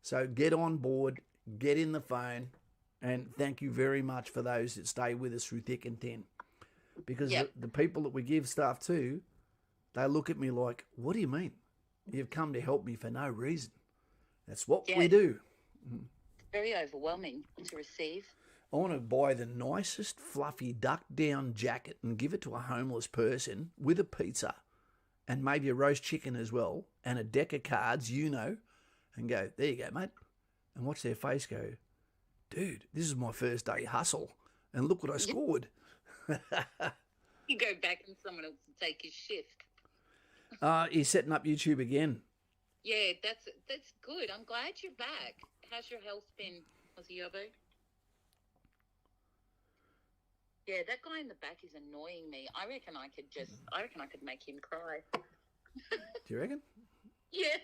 So get on board, get in the phone, and thank you very much for those that stay with us through thick and thin. Because the people that we give stuff to, they look at me like, what do you mean? You've come to help me for no reason. That's what we do. Very overwhelming to receive. I want to buy the nicest fluffy duck-down jacket and give it to a homeless person with a pizza and maybe a roast chicken as well and a deck of cards, you know, and go, there you go, mate. And watch their face go, dude, this is my first day hustle. And look what I scored. You go back and someone else will take his shift. He's setting up YouTube again. Yeah, that's good. I'm glad you're back. How's your health been, Aussie Yobbo? Yeah, that guy in the back is annoying me. I reckon I could make him cry. Do you reckon? Yeah.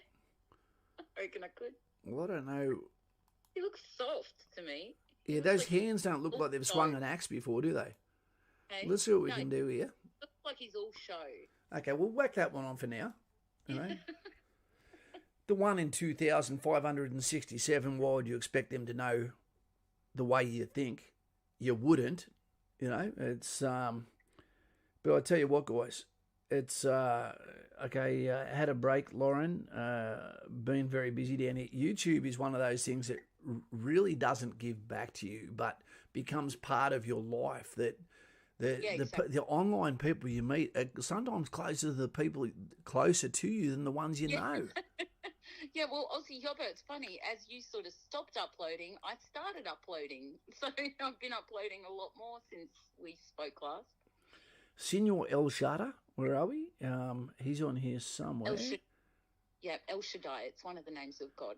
I reckon I could. Well, I don't know. He looks soft to me. Yeah, those hands don't look like they've swung an axe before, do they? Hey? Let's see what we can do here. Looks like he's all show. Okay, we'll whack that one on for now. You know? The one in 2,567, why would you expect them to know the way you think? You wouldn't. You know, it's, but I tell you what, guys, it's, okay, had a break, Lauren, been very busy down here. YouTube is one of those things that really doesn't give back to you, but becomes part of your life. That the online people you meet are sometimes closer to the people closer to you than the ones you know. Yeah, well, Aussie Yobbo, it's funny, as you sort of stopped uploading, I started uploading. So I've been uploading a lot more since we spoke last. Senor El Shaddai, where are we? He's on here somewhere. El Shaddai, it's one of the names of God.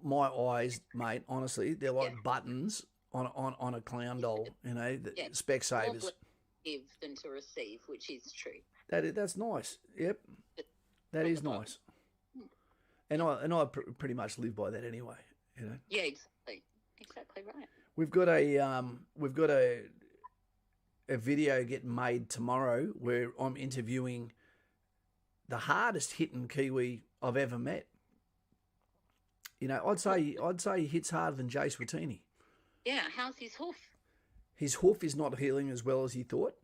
My eyes, mate, honestly, they're like buttons on a clown doll, you know, Specsavers. More give than to receive, which is true. That's nice. Yep, that is nice. And I pretty much live by that anyway, you know. Yeah, exactly right. We've got a video getting made tomorrow where I'm interviewing the hardest hitting Kiwi I've ever met. You know, I'd say he hits harder than Jace Watini. Yeah, how's his hoof? His hoof is not healing as well as he thought.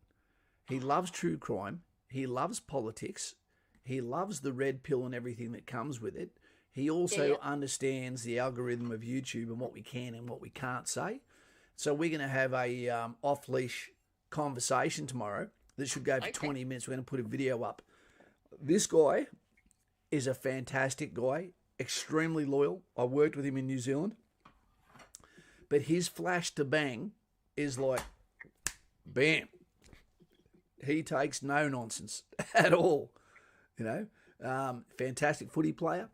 He loves true crime. He loves politics. He loves the red pill and everything that comes with it. He also understands the algorithm of YouTube and what we can and what we can't say. So we're going to have a off-leash conversation tomorrow that should go for 20 minutes. We're going to put a video up. This guy is a fantastic guy, extremely loyal. I worked with him in New Zealand. But his flash to bang is like, bam. He takes no nonsense at all. You know, fantastic footy player.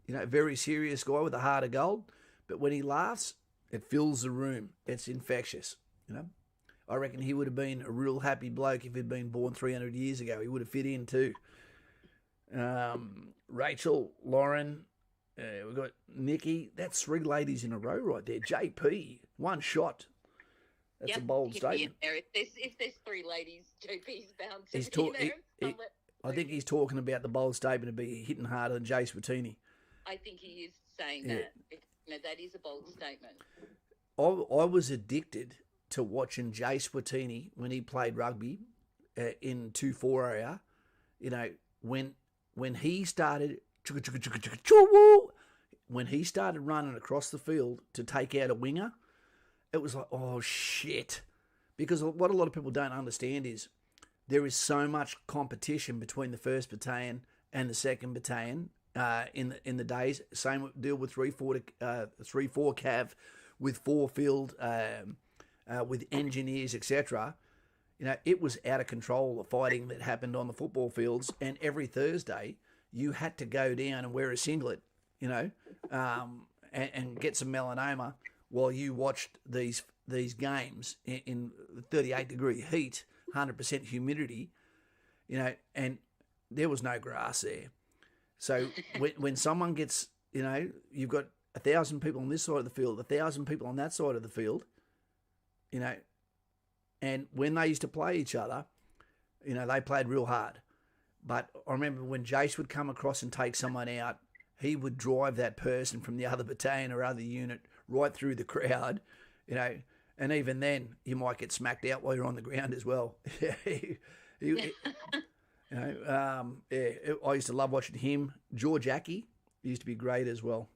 You know, very serious guy with a heart of gold. But when he laughs, it fills the room. It's infectious. You know, I reckon he would have been a real happy bloke if he'd been born 300 years ago. He would have fit in too. Rachel, Lauren, we've got Nikki. That's 3 ladies in a row right there. JP, one shot. That's a bold statement. If there's 3 ladies, JP's bound to be there. I think he's talking about the bold statement of being hitting harder than Jace Watini. I think he is saying that. You know, that is a bold statement. I was addicted to watching Jace Watini when he played rugby in 2-4 area. You know, when he started running across the field to take out a winger, it was like, oh shit. Because what a lot of people don't understand is there is so much competition between the 1st Battalion and the 2nd Battalion in the days. Same deal with 3-4 Cav, with 4 field, with engineers, etc. You know, it was out of control, the fighting that happened on the football fields. And every Thursday, you had to go down and wear a singlet, you know, and get some melanoma while you watched these games in 38-degree heat, 100% humidity, you know, and there was no grass there. So when someone gets, you know, you've got 1,000 people on this side of the field, 1,000 people on that side of the field, you know, and when they used to play each other, you know, they played real hard. But I remember when Jace would come across and take someone out, he would drive that person from the other battalion or other unit right through the crowd, you know, and even then you might get smacked out while you're on the ground as well. You know, I used to love watching him. George Aki used to be great as well.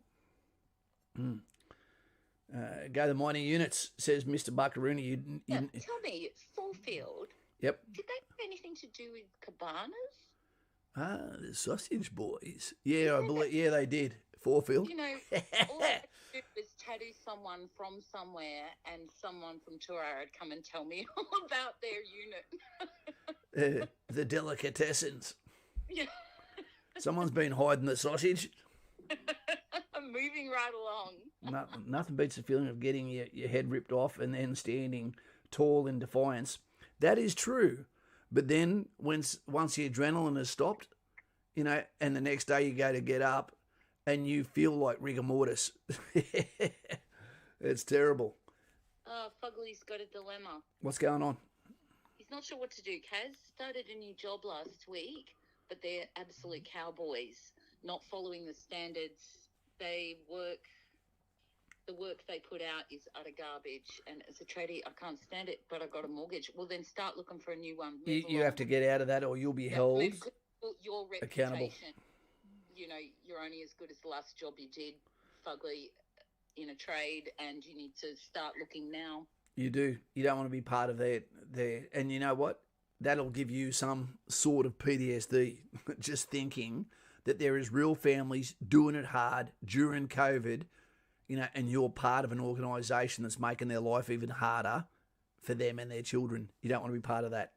Go the mining units, says Mr. Buckaroonie. Tell me, Fullfield. Yep. Did they have anything to do with cabanas? The sausage boys. Yeah, I believe. Yeah, they did. Fourfield. You know, all I had to do was tattoo someone from somewhere, and someone from Tourara would come and tell me all about their unit. The delicatessens. Yeah. Someone's been hiding the sausage. I'm moving right along. Nothing beats the feeling of getting your head ripped off and then standing tall in defiance. That is true. But then once the adrenaline has stopped, you know, and the next day you go to get up and you feel like rigor mortis. It's terrible. Fugly's got a dilemma. What's going on? He's not sure what to do. Kaz started a new job last week, but they're absolute cowboys, not following the standards. The work they put out is utter garbage, and as a tradie, I can't stand it, but I've got a mortgage. Well, then start looking for a new one. You have to get out of that, or you'll be held your accountable. You know, you're only as good as the last job you did, Fugly, in a trade, and you need to start looking now. You do. You don't want to be part of that there. And you know what? That'll give you some sort of PTSD, just thinking that there is real families doing it hard during COVID, you know, and you're part of an organisation that's making their life even harder for them and their children. You don't want to be part of that.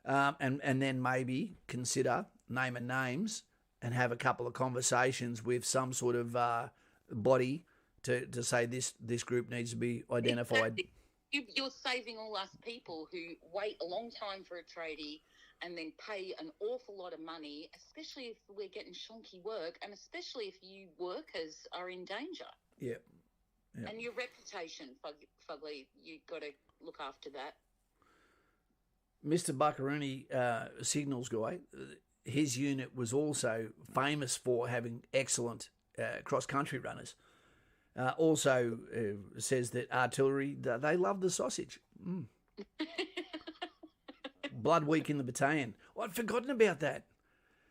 And then maybe consider naming names and have a couple of conversations with some sort of body to say this group needs to be identified. You're saving all us people who wait a long time for a tradie and then pay an awful lot of money, especially if we're getting shonky work, and especially if you workers are in danger. Yeah. And your reputation, Fugly, you've got to look after that. Mr. Buckaroonie, signals guy, his unit was also famous for having excellent cross-country runners. Also says that artillery, they love the sausage. Blood Week in the battalion. Oh, I'd forgotten about that.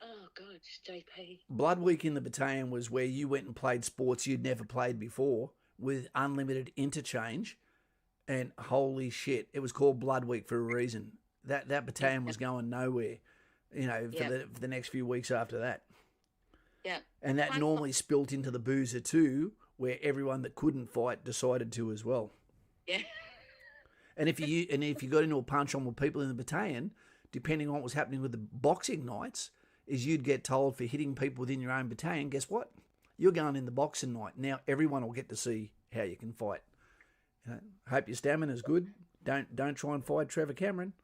Oh, God, JP. Blood Week in the battalion was where you went and played sports you'd never played before with unlimited interchange. And holy shit, it was called Blood Week for a reason. That battalion was going nowhere, for the next few weeks after that. Yeah. And that normally spilt into the Boozer too, where everyone that couldn't fight decided to as well. Yeah. And if you got into a punch on with people in the battalion, depending on what was happening with the boxing nights, is you'd get told for hitting people within your own battalion, guess what? You're going in the boxing night. Now everyone will get to see how you can fight. Hope your stamina's good. Don't try and fight Trevor Cameron.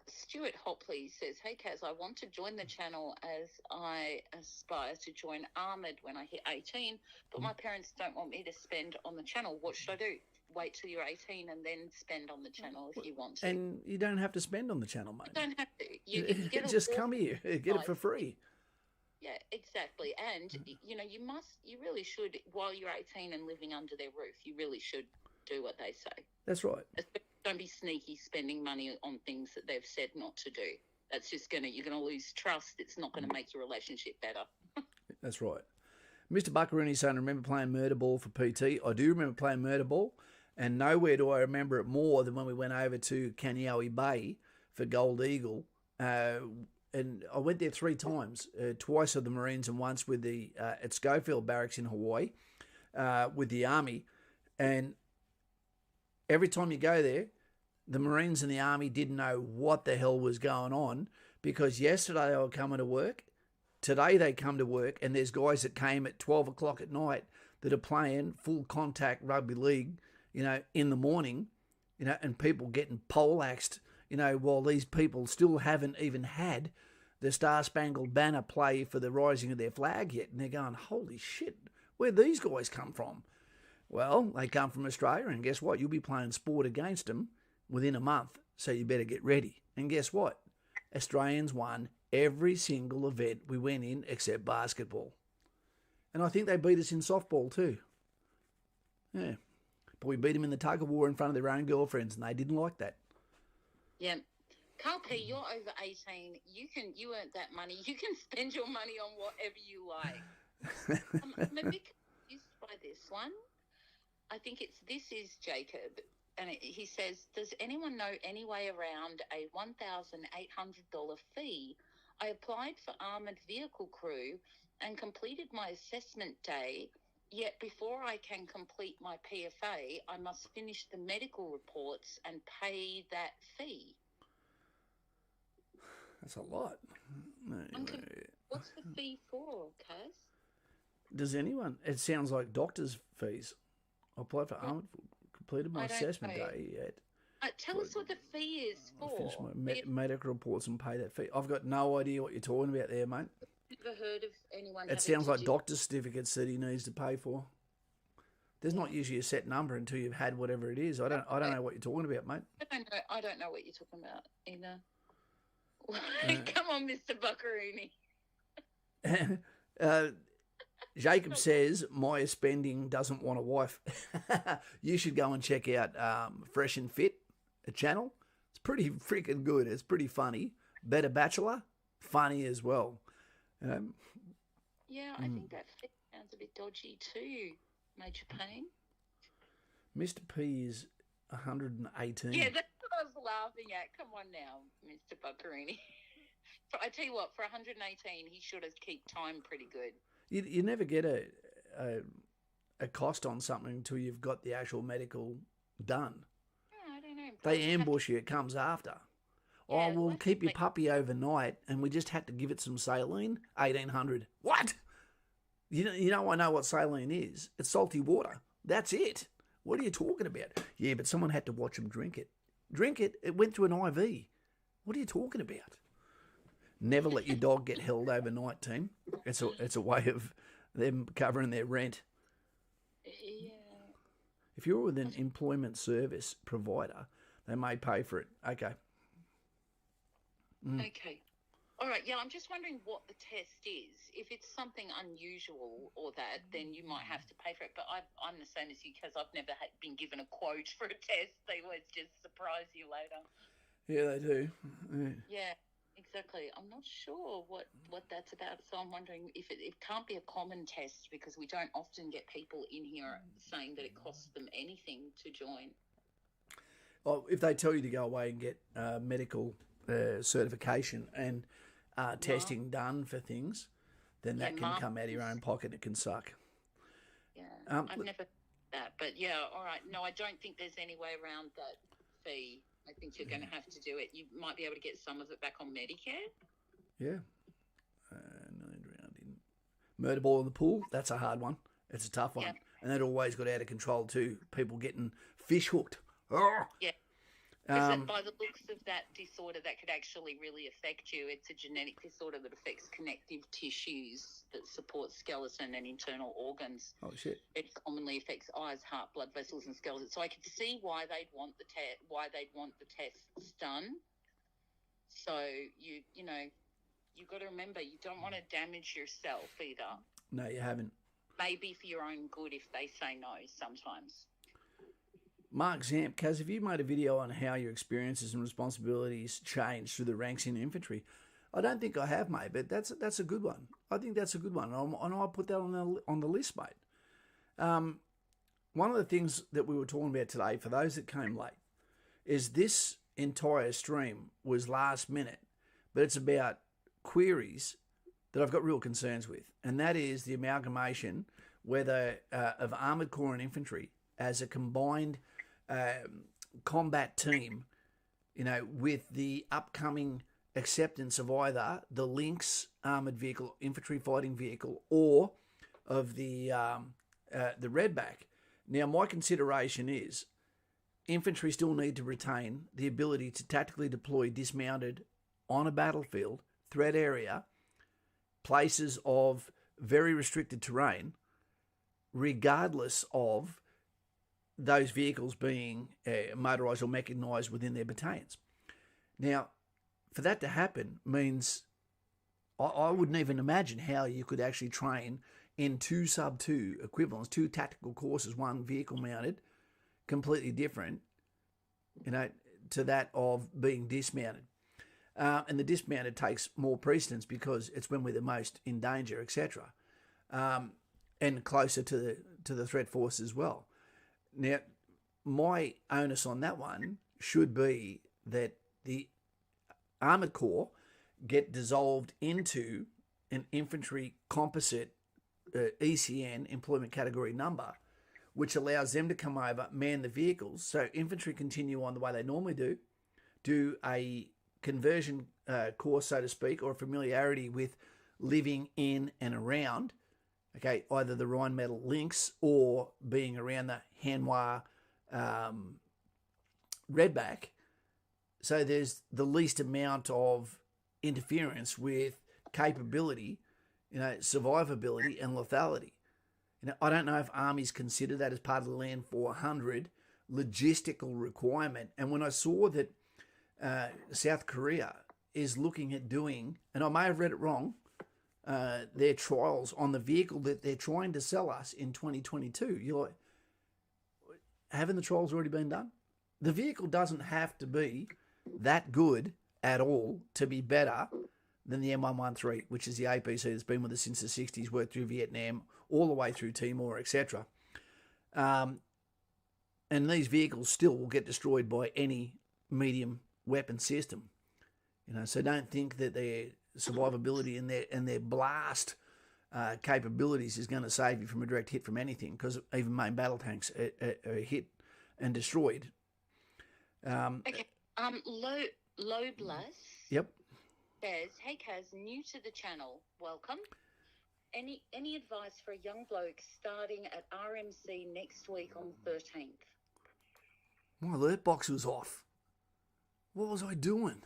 Stuart Hopley says, "Hey Kaz, I want to join the channel as I aspire to join armoured when I hit 18, but my parents don't want me to spend on the channel. What should I do? Wait till you're 18 and then spend on the channel if you want to." And you don't have to spend on the channel, mate. You don't have to. You get just come here. Get it for free. Yeah, exactly. And, you really should, while you're 18 and living under their roof, you really should do what they say. That's right. Don't be sneaky spending money on things that they've said not to do. That's just you're going to lose trust. It's not going to make your relationship better. That's right. Mr. Buckarooney's saying, remember playing murder ball for PT? I do remember playing murder ball, and nowhere do I remember it more than when we went over to Kanyowie Bay for Gold Eagle. And I went there 3 times, twice with the Marines and once with at Schofield Barracks in Hawaii with the Army. And every time you go there, the Marines and the Army didn't know what the hell was going on, because yesterday they were coming to work, today they come to work, and there's guys that came at 12 o'clock at night that are playing full contact rugby league, in the morning, and people getting poleaxed, while these people still haven't even had the Star Spangled Banner play for the rising of their flag yet. And they're going, holy shit, where'd these guys come from? Well, they come from Australia, and guess what? You'll be playing sport against them within a month, so you better get ready. And guess what? Australians won every single event we went in except basketball. And I think they beat us in softball too. Yeah. But we beat them in the tug of war in front of their own girlfriends, and they didn't like that. Yeah. Carl P, you're over 18. You earned that money. You can spend your money on whatever you like. I'm a bit confused by this one. I think this is Jacob, and he says, does anyone know any way around a $1,800 fee? I applied for armoured vehicle crew and completed my assessment day, yet before I can complete my PFA, I must finish the medical reports and pay that fee. That's a lot. What's the fee for, Kaz? Does anyone? It sounds like doctors' fees. I applied for armoured, completed my assessment day yet. Tell us what the fee is for. I finished my medical reports and pay that fee. I've got no idea what you're talking about there, mate. Never heard of anyone. It sounds like doctor's certificates that he needs to pay for. There's not usually a set number until you've had whatever it is. I don't know what you're talking about, mate. I don't know what you're talking about either. Come on, Mr. Buckarooney. Jacob says, my spending doesn't want a wife. You should go and check out Fresh and Fit, a channel. It's pretty freaking good. It's pretty funny. Better Bachelor, funny as well. Yeah, I think that fit sounds a bit dodgy too, Major Payne. Mr. P is 118. Yeah, that's what I was laughing at. Come on now, Mr. Buckarooney. I tell you what, for 118, he should have kept time pretty good. You never get a cost on something until you've got the actual medical done. Oh, I don't know. They ambush you. It comes after. Yeah, we'll keep your puppy overnight, and we just had to give it some saline. 1,800. What? You know I know what saline is. It's salty water. That's it. What are you talking about? Yeah, but someone had to watch them drink it. Drink it? It went through an IV. What are you talking about? Never let your dog get held overnight, team. It's a way of them covering their rent. Yeah. If you're with an employment service provider, they may pay for it. Okay. Okay. All right. Yeah, I'm just wondering what the test is. If it's something unusual or that, then you might have to pay for it. But I'm the same as you because I've never been given a quote for a test. They always just surprise you later. Yeah, they do. Yeah, exactly. I'm not sure what that's about. So I'm wondering if it can't be a common test because we don't often get people in here saying that it costs them anything to join. Well, if they tell you to go away and get medical certification and testing done for things, then that can come out of your own pocket. It can suck. Yeah, I've never that, but yeah, all right. No, I don't think there's any way around that fee. I think you're going to have to do it. You might be able to get some of it back on Medicare. Yeah. Murder ball in the pool, that's a hard one. It's a tough one. Yeah. And that always got out of control too. People getting fish hooked. Oh! Yeah. Because by the looks of that disorder, that could actually really affect you. It's a genetic disorder that affects connective tissues that support skeleton and internal organs. Oh, shit. It commonly affects eyes, heart, blood vessels, and skeleton. So I could see why they'd want the tests done. So you've got to remember you don't want to damage yourself either. No, you haven't. Maybe for your own good if they say no sometimes. Mark Zamp, Kaz, have you made a video on how your experiences and responsibilities changed through the ranks in infantry? I don't think I have, mate, but that's a good one. I think that's a good one, and I'll put that on the list, mate. One of the things that we were talking about today, for those that came late, is this entire stream was last minute, but it's about queries that I've got real concerns with, and that is the amalgamation, whether of armoured corps and infantry as a combined combat team, with the upcoming acceptance of either the Lynx armoured vehicle, infantry fighting vehicle, or of the Redback. Now, my consideration is infantry still need to retain the ability to tactically deploy dismounted on a battlefield, threat area, places of very restricted terrain, regardless of those vehicles being motorised or mechanised within their battalions. Now, for that to happen means I wouldn't even imagine how you could actually train in two sub-2 equivalents, two tactical courses, one vehicle mounted, completely different, to that of being dismounted. And the dismounted takes more precedence because it's when we're the most in danger, etc., and closer to the threat force as well. Now, my onus on that one should be that the Armoured Corps get dissolved into an infantry composite ECN, employment category number, which allows them to come over, man the vehicles. So infantry continue on the way they normally do a conversion course, so to speak, or a familiarity with living in and around, either the Rheinmetall Lynx or being around the Hanwha Redback. So there's the least amount of interference with capability, survivability and lethality. I don't know if armies consider that as part of the Land 400 logistical requirement. And when I saw that South Korea is looking at doing, and I may have read it wrong, their trials on the vehicle that they're trying to sell us in 2022, you're like, haven't the trials already been done? The vehicle doesn't have to be that good at all to be better than the M113, which is the APC that's been with us since the 60s, worked through Vietnam, all the way through Timor, etc. And these vehicles still will get destroyed by any medium weapon system. So don't think that their survivability and their blast capabilities is going to save you from a direct hit from anything, because even main battle tanks are hit and destroyed. Okay. Low Bless. Yep. Says, hey Kaz, new to the channel, welcome. Any advice for a young bloke starting at RMC next week on the 13th? My alert box was off. What was I doing?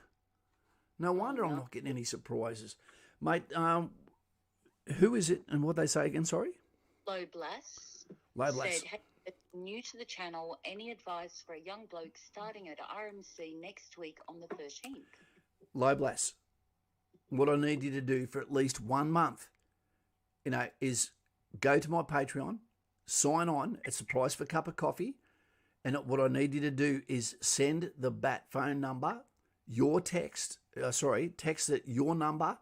No wonder I'm not getting any surprises. Mate, who is it and what they say again, sorry? Low Bless. Low Bless. Said, hey, new to the channel, any advice for a young bloke starting at RMC next week on the 13th? Loblas, what I need you to do for at least 1 month, is go to my Patreon, sign on. It's the price for a cup of coffee. And what I need you to do is send the BAT phone number, text it your number,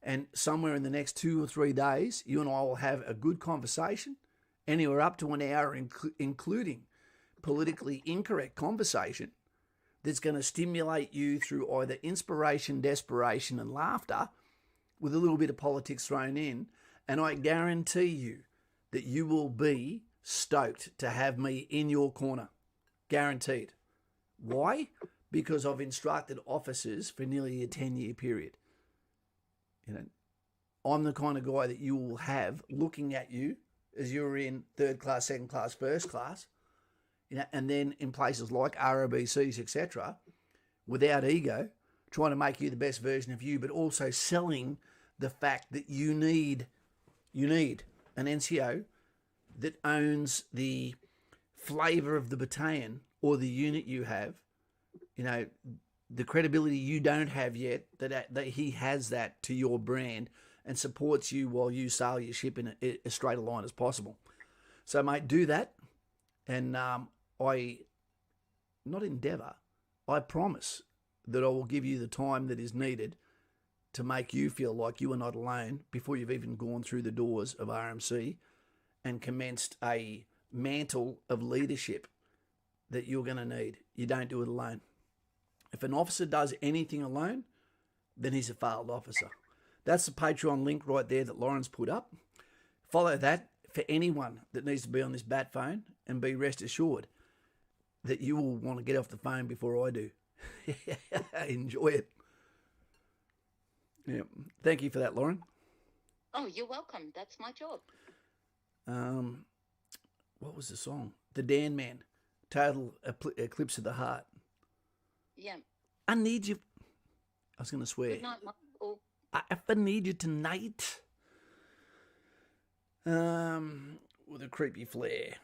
and somewhere in the next 2 or 3 days, you and I will have a good conversation, anywhere up to an hour, including politically incorrect conversation that's going to stimulate you through either inspiration, desperation, and laughter, with a little bit of politics thrown in. And I guarantee you that you will be stoked to have me in your corner. Guaranteed. Why? Because I've instructed officers for nearly a 10-year period. I'm the kind of guy that you will have looking at you as you're in 3rd class, 2nd class, 1st class, and then in places like ROBCs, etc., without ego, trying to make you the best version of you, but also selling the fact that you need an NCO that owns the flavour of the battalion or the unit you have, the credibility you don't have yet, that he has that to your brand and supports you while you sail your ship in as straight a line as possible. So, mate, do that. And I promise that I will give you the time that is needed to make you feel like you are not alone before you've even gone through the doors of RMC and commenced a mantle of leadership that you're going to need. You don't do it alone. If an officer does anything alone, then he's a failed officer. That's the Patreon link right there that Lauren's put up. Follow that for anyone that needs to be on this bat phone, and be rest assured that you will want to get off the phone before I do. Enjoy it. Yeah. Thank you for that, Lauren. Oh, you're welcome. That's my job. What was the song? The Dan Man. Total Eclipse of the Heart. Yeah. I need you. I was going to swear. Good night, Michael. I need you tonight. With a creepy flair.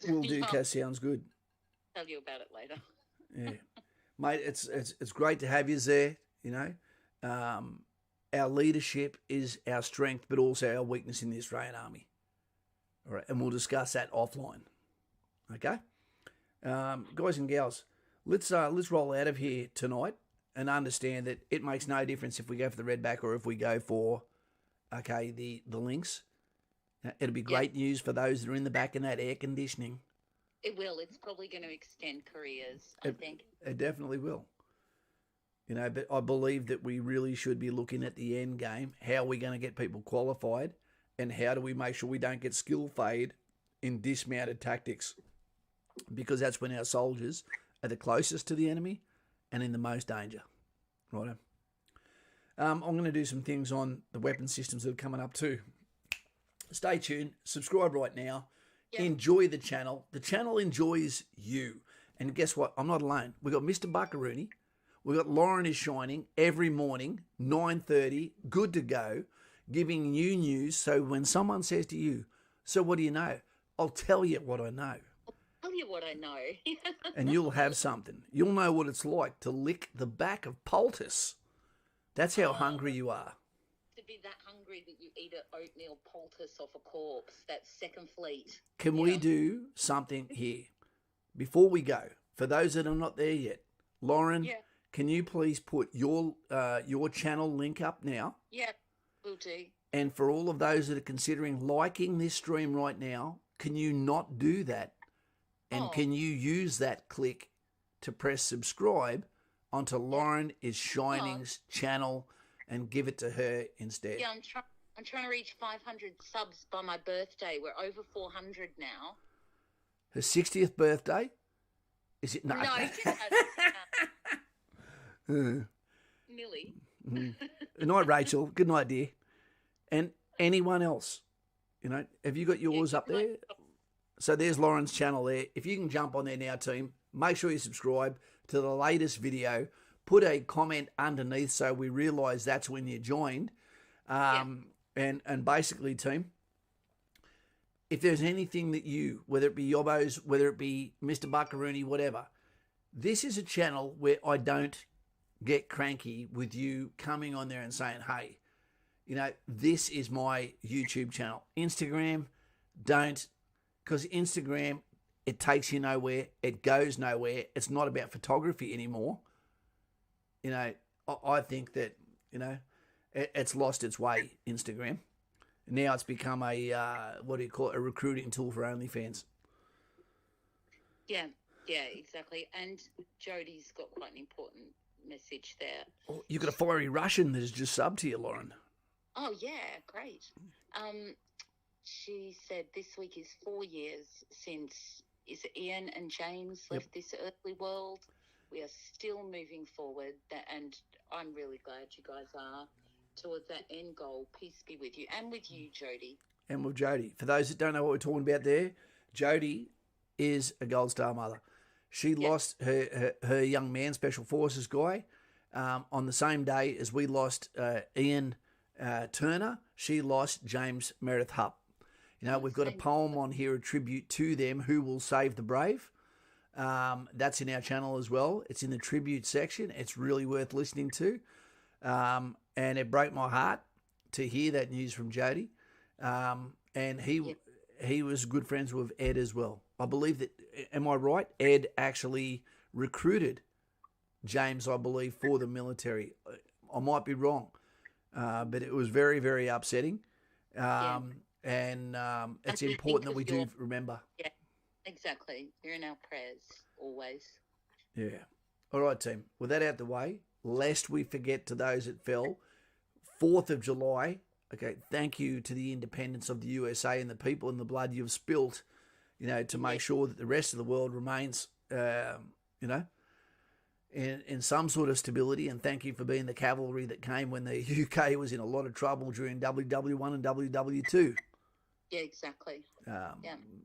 Will do, Cass. Sounds good. Tell you about it later. Yeah. Mate, it's great to have you there, Our leadership is our strength, but also our weakness in the Australian Army. All right, and we'll discuss that offline. Okay? Guys and gals, let's roll out of here tonight and understand that it makes no difference if we go for the Redback or if we go for, the Lynx. It'll be great news for those that are in the back in that air conditioning. It will. It's probably going to extend careers, I think. It definitely will. But I believe that we really should be looking at the end game. How are we going to get people qualified? And how do we make sure we don't get skill fade in dismounted tactics? Because that's when our soldiers are the closest to the enemy and in the most danger. Right. I'm going to do some things on the weapon systems that are coming up too. Stay tuned. Subscribe right now. Yeah. Enjoy the channel. The channel enjoys you. And guess what? I'm not alone. We've got Mr. Buckaroony. We've got Lauren is Shining every morning, 9:30, good to go, giving you news. So when someone says to you, so what do you know? I'll tell you what I know. I'll tell you what I know. And you'll have something. You'll know what it's like to lick the back of poultice. That's how hungry you are. To be that hungry that you eat an oatmeal poultice off a corpse, that second fleet. Can we do something here? Before we go, for those that are not there yet, Lauren, can you please put your channel link up now? Yeah, will do. And for all of those that are considering liking this stream right now, can you not do that? And can you use that click to press subscribe onto Lauren is Shining's channel and give it to her instead? Yeah, I'm trying to reach 500 subs by my birthday. We're over 400 now. Her 60th birthday? Is it? No. Millie. Good night, Rachel. Good night, dear. And anyone else, have you got yours up there? So there's Lauren's channel there. If you can jump on there now, team, make sure you subscribe to the latest video. Put a comment underneath so we realise that's when you joined. And basically, team, if there's anything that you, whether it be Yobbos, whether it be Mr. Buckaroony, whatever, this is a channel where I don't get cranky with you coming on there and saying, hey, you know, this is my YouTube channel. Instagram, don't, because Instagram, it takes you nowhere. It goes nowhere. It's not about photography anymore. You know, I think that, you know, it's lost its way, Instagram. Now it's become a, what do you call it, a recruiting tool for OnlyFans. Yeah, exactly. And Jodie's got quite an important message there. Oh, you've got a fiery Russian that has just subbed to you, Lauren. Oh, yeah, great. She said this week is 4 years since Ian and James left this earthly world. We are still moving forward, and I'm really glad you guys are towards that end goal. Peace be with you, and with you, Jodie. And with Jodie. For those that don't know what we're talking about there, Jodie is a Gold Star mother. She lost her young man, Special Forces guy, on the same day as we lost Ian Turner. She lost James Meredith Hupp. You know, we've got a poem on here, a tribute to them, Who Will Save the Brave. That's in our channel as well. It's in the tribute section. It's really worth listening to. And it broke my heart to hear that news from Jodie. And he was good friends with Ed as well. I believe that, am I right? Ed actually recruited James, I believe, for the military. I might be wrong, but it was very, very upsetting. And it's important that we do remember. Yeah, exactly. You're in our prayers always. Yeah. All right, team. With that out the way, lest we forget to those that fell, 4th of July, okay, thank you to the independence of the USA and the people and the blood you've spilt, you know, to make sure that the rest of the world remains, you know, in some sort of stability. And thank you for being the cavalry that came when the UK was in a lot of trouble during WW1 and WW2. Yeah, exactly.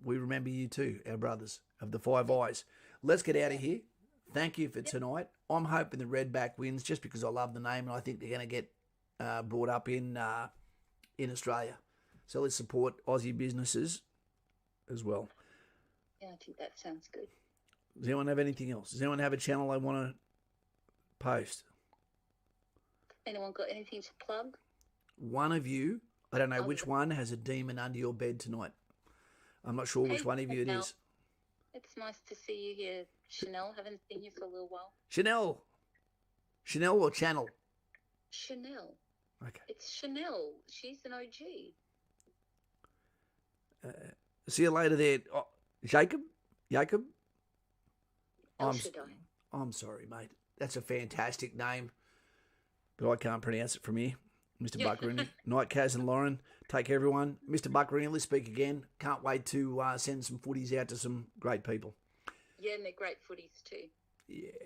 We remember you too, our brothers of the Five Eyes. Let's get out of here. Thank you for tonight. I'm hoping the Redback wins just because I love the name and I think they're going to get brought up in Australia. So let's support Aussie businesses as well. Yeah, I think that sounds good. Does anyone have anything else? Does anyone have a channel they want to post? Anyone got anything to plug? One of you, I don't know which one, has a demon under your bed tonight. I'm not sure which one of you it is. It's nice to see you here, Chanel. Haven't seen you for a little while. Chanel or Channel? Chanel. Okay. It's Chanel. She's an OG. See you later there. Oh, Jacob? I'm sorry, mate. That's a fantastic name, but I can't pronounce it from here. Mr. Buckaroo. Night, Kaz and Lauren. Take care, everyone. Mr. Buckaroo, let's speak again. Can't wait to send some footies out to some great people. Yeah, and they're great footies too. Yeah.